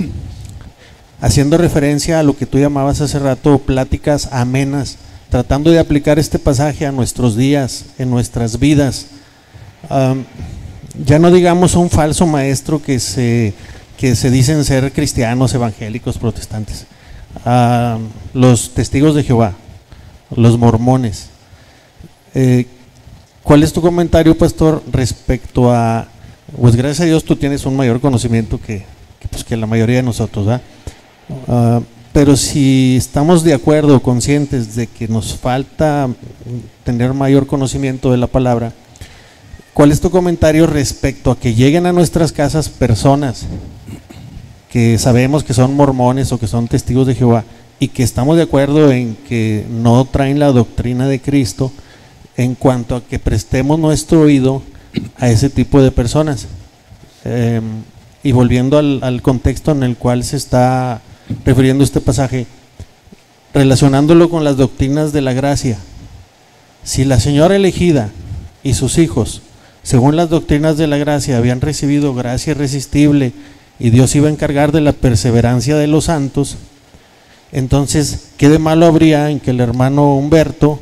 haciendo referencia a lo que tú llamabas hace rato, pláticas amenas, tratando de aplicar este pasaje a nuestros días, en nuestras vidas. Ya no digamos un falso maestro que se dicen ser cristianos, evangélicos, protestantes, los testigos de Jehová, los mormones. ¿Cuál es tu comentario, pastor, respecto a, pues gracias a Dios tú tienes un mayor conocimiento que la mayoría de nosotros, ¿verdad? Pero si estamos de acuerdo, conscientes de que nos falta tener mayor conocimiento de la palabra, ¿cuál es tu comentario respecto a que lleguen a nuestras casas personas que sabemos que son mormones o que son testigos de Jehová y que estamos de acuerdo en que no traen la doctrina de Cristo, en cuanto a que prestemos nuestro oído a ese tipo de personas? Y volviendo al contexto en el cual se está refiriendo este pasaje, relacionándolo con las doctrinas de la gracia, si la señora elegida y sus hijos, según las doctrinas de la gracia, habían recibido gracia irresistible y Dios iba a encargar de la perseverancia de los santos, entonces, ¿qué de malo habría en que el hermano Humberto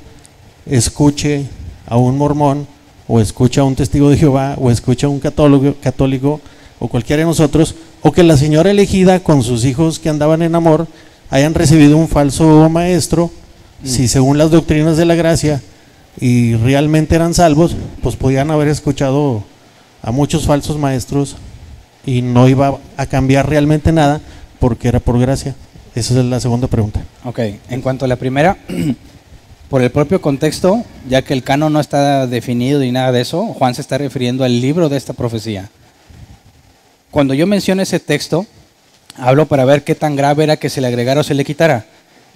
escuche a un mormón, o escuche a un testigo de Jehová, o escuche a un católico, o cualquiera de nosotros, o que la señora elegida con sus hijos que andaban en amor hayan recibido un falso maestro? Si según las doctrinas de la gracia y realmente eran salvos, pues podían haber escuchado a muchos falsos maestros y no iba a cambiar realmente nada porque era por gracia. Esa es la segunda pregunta. Ok, en cuanto a la primera, por el propio contexto, ya que el canon no está definido ni nada de eso, Juan se está refiriendo al libro de esta profecía. Cuando yo menciono ese texto, hablo para ver qué tan grave era que se le agregara o se le quitara,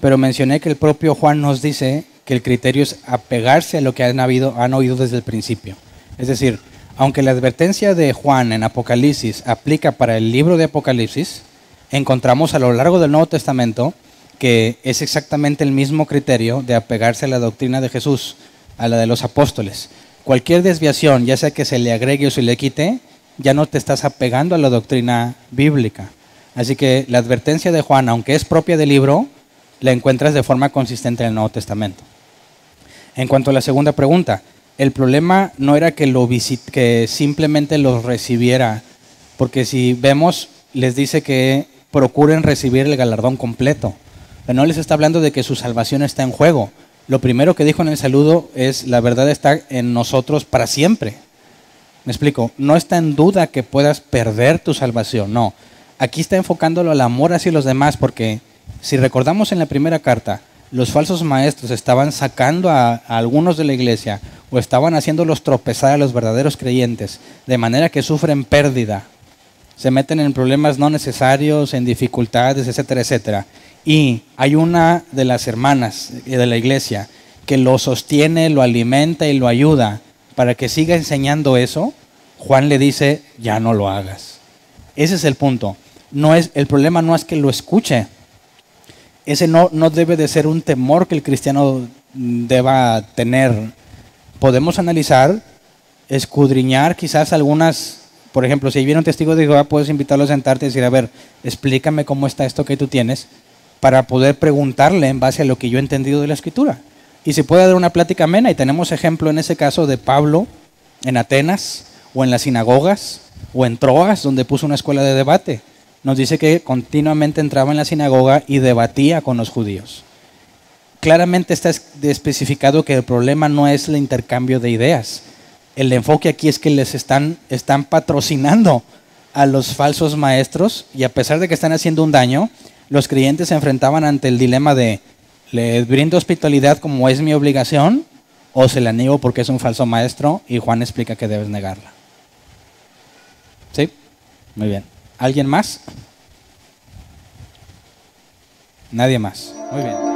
pero mencioné que el propio Juan nos dice que el criterio es apegarse a lo que han oído desde el principio. Es decir, aunque la advertencia de Juan en Apocalipsis aplica para el libro de Apocalipsis, encontramos a lo largo del Nuevo Testamento que es exactamente el mismo criterio de apegarse a la doctrina de Jesús, a la de los apóstoles. Cualquier desviación, ya sea que se le agregue o se le quite, ya no te estás apegando a la doctrina bíblica. Así que la advertencia de Juan, aunque es propia del libro, la encuentras de forma consistente en el Nuevo Testamento. En cuanto a la segunda pregunta, el problema no era que simplemente los recibiera, porque si vemos, les dice que procuren recibir el galardón completo. Pero no les está hablando de que su salvación está en juego. Lo primero que dijo en el saludo es: la verdad está en nosotros para siempre. Me explico, no está en duda que puedas perder tu salvación, no. Aquí está enfocándolo al amor hacia los demás, porque si recordamos en la primera carta, los falsos maestros estaban sacando a algunos de la iglesia o estaban haciéndolos tropezar a los verdaderos creyentes, de manera que sufren pérdida, se meten en problemas no necesarios, en dificultades, etcétera, etcétera. Y hay una de las hermanas de la iglesia que lo sostiene, lo alimenta y lo ayuda para que siga enseñando eso. Juan le dice: ya no lo hagas. Ese es el punto. El problema no es que lo escuche. Ese no debe de ser un temor que el cristiano deba tener. Podemos analizar, escudriñar quizás algunas. Por ejemplo, si viene un testigo de Jehová, puedes invitarlo a sentarte y decir: a ver, explícame cómo está esto que tú tienes, para poder preguntarle en base a lo que yo he entendido de la Escritura. Y se puede dar una plática amena, y tenemos ejemplo en ese caso de Pablo en Atenas, o en las sinagogas, o en Troas, donde puso una escuela de debate. Nos dice que continuamente entraba en la sinagoga y debatía con los judíos. Claramente está especificado que el problema no es el intercambio de ideas, el enfoque aquí es que les están patrocinando a los falsos maestros, y a pesar de que están haciendo un daño, los creyentes se enfrentaban ante el dilema de: ¿le brindo hospitalidad como es mi obligación o se la niego porque es un falso maestro? Y Juan explica que debes negarla. ¿Sí? Muy bien. ¿Alguien más? Nadie más. Muy bien.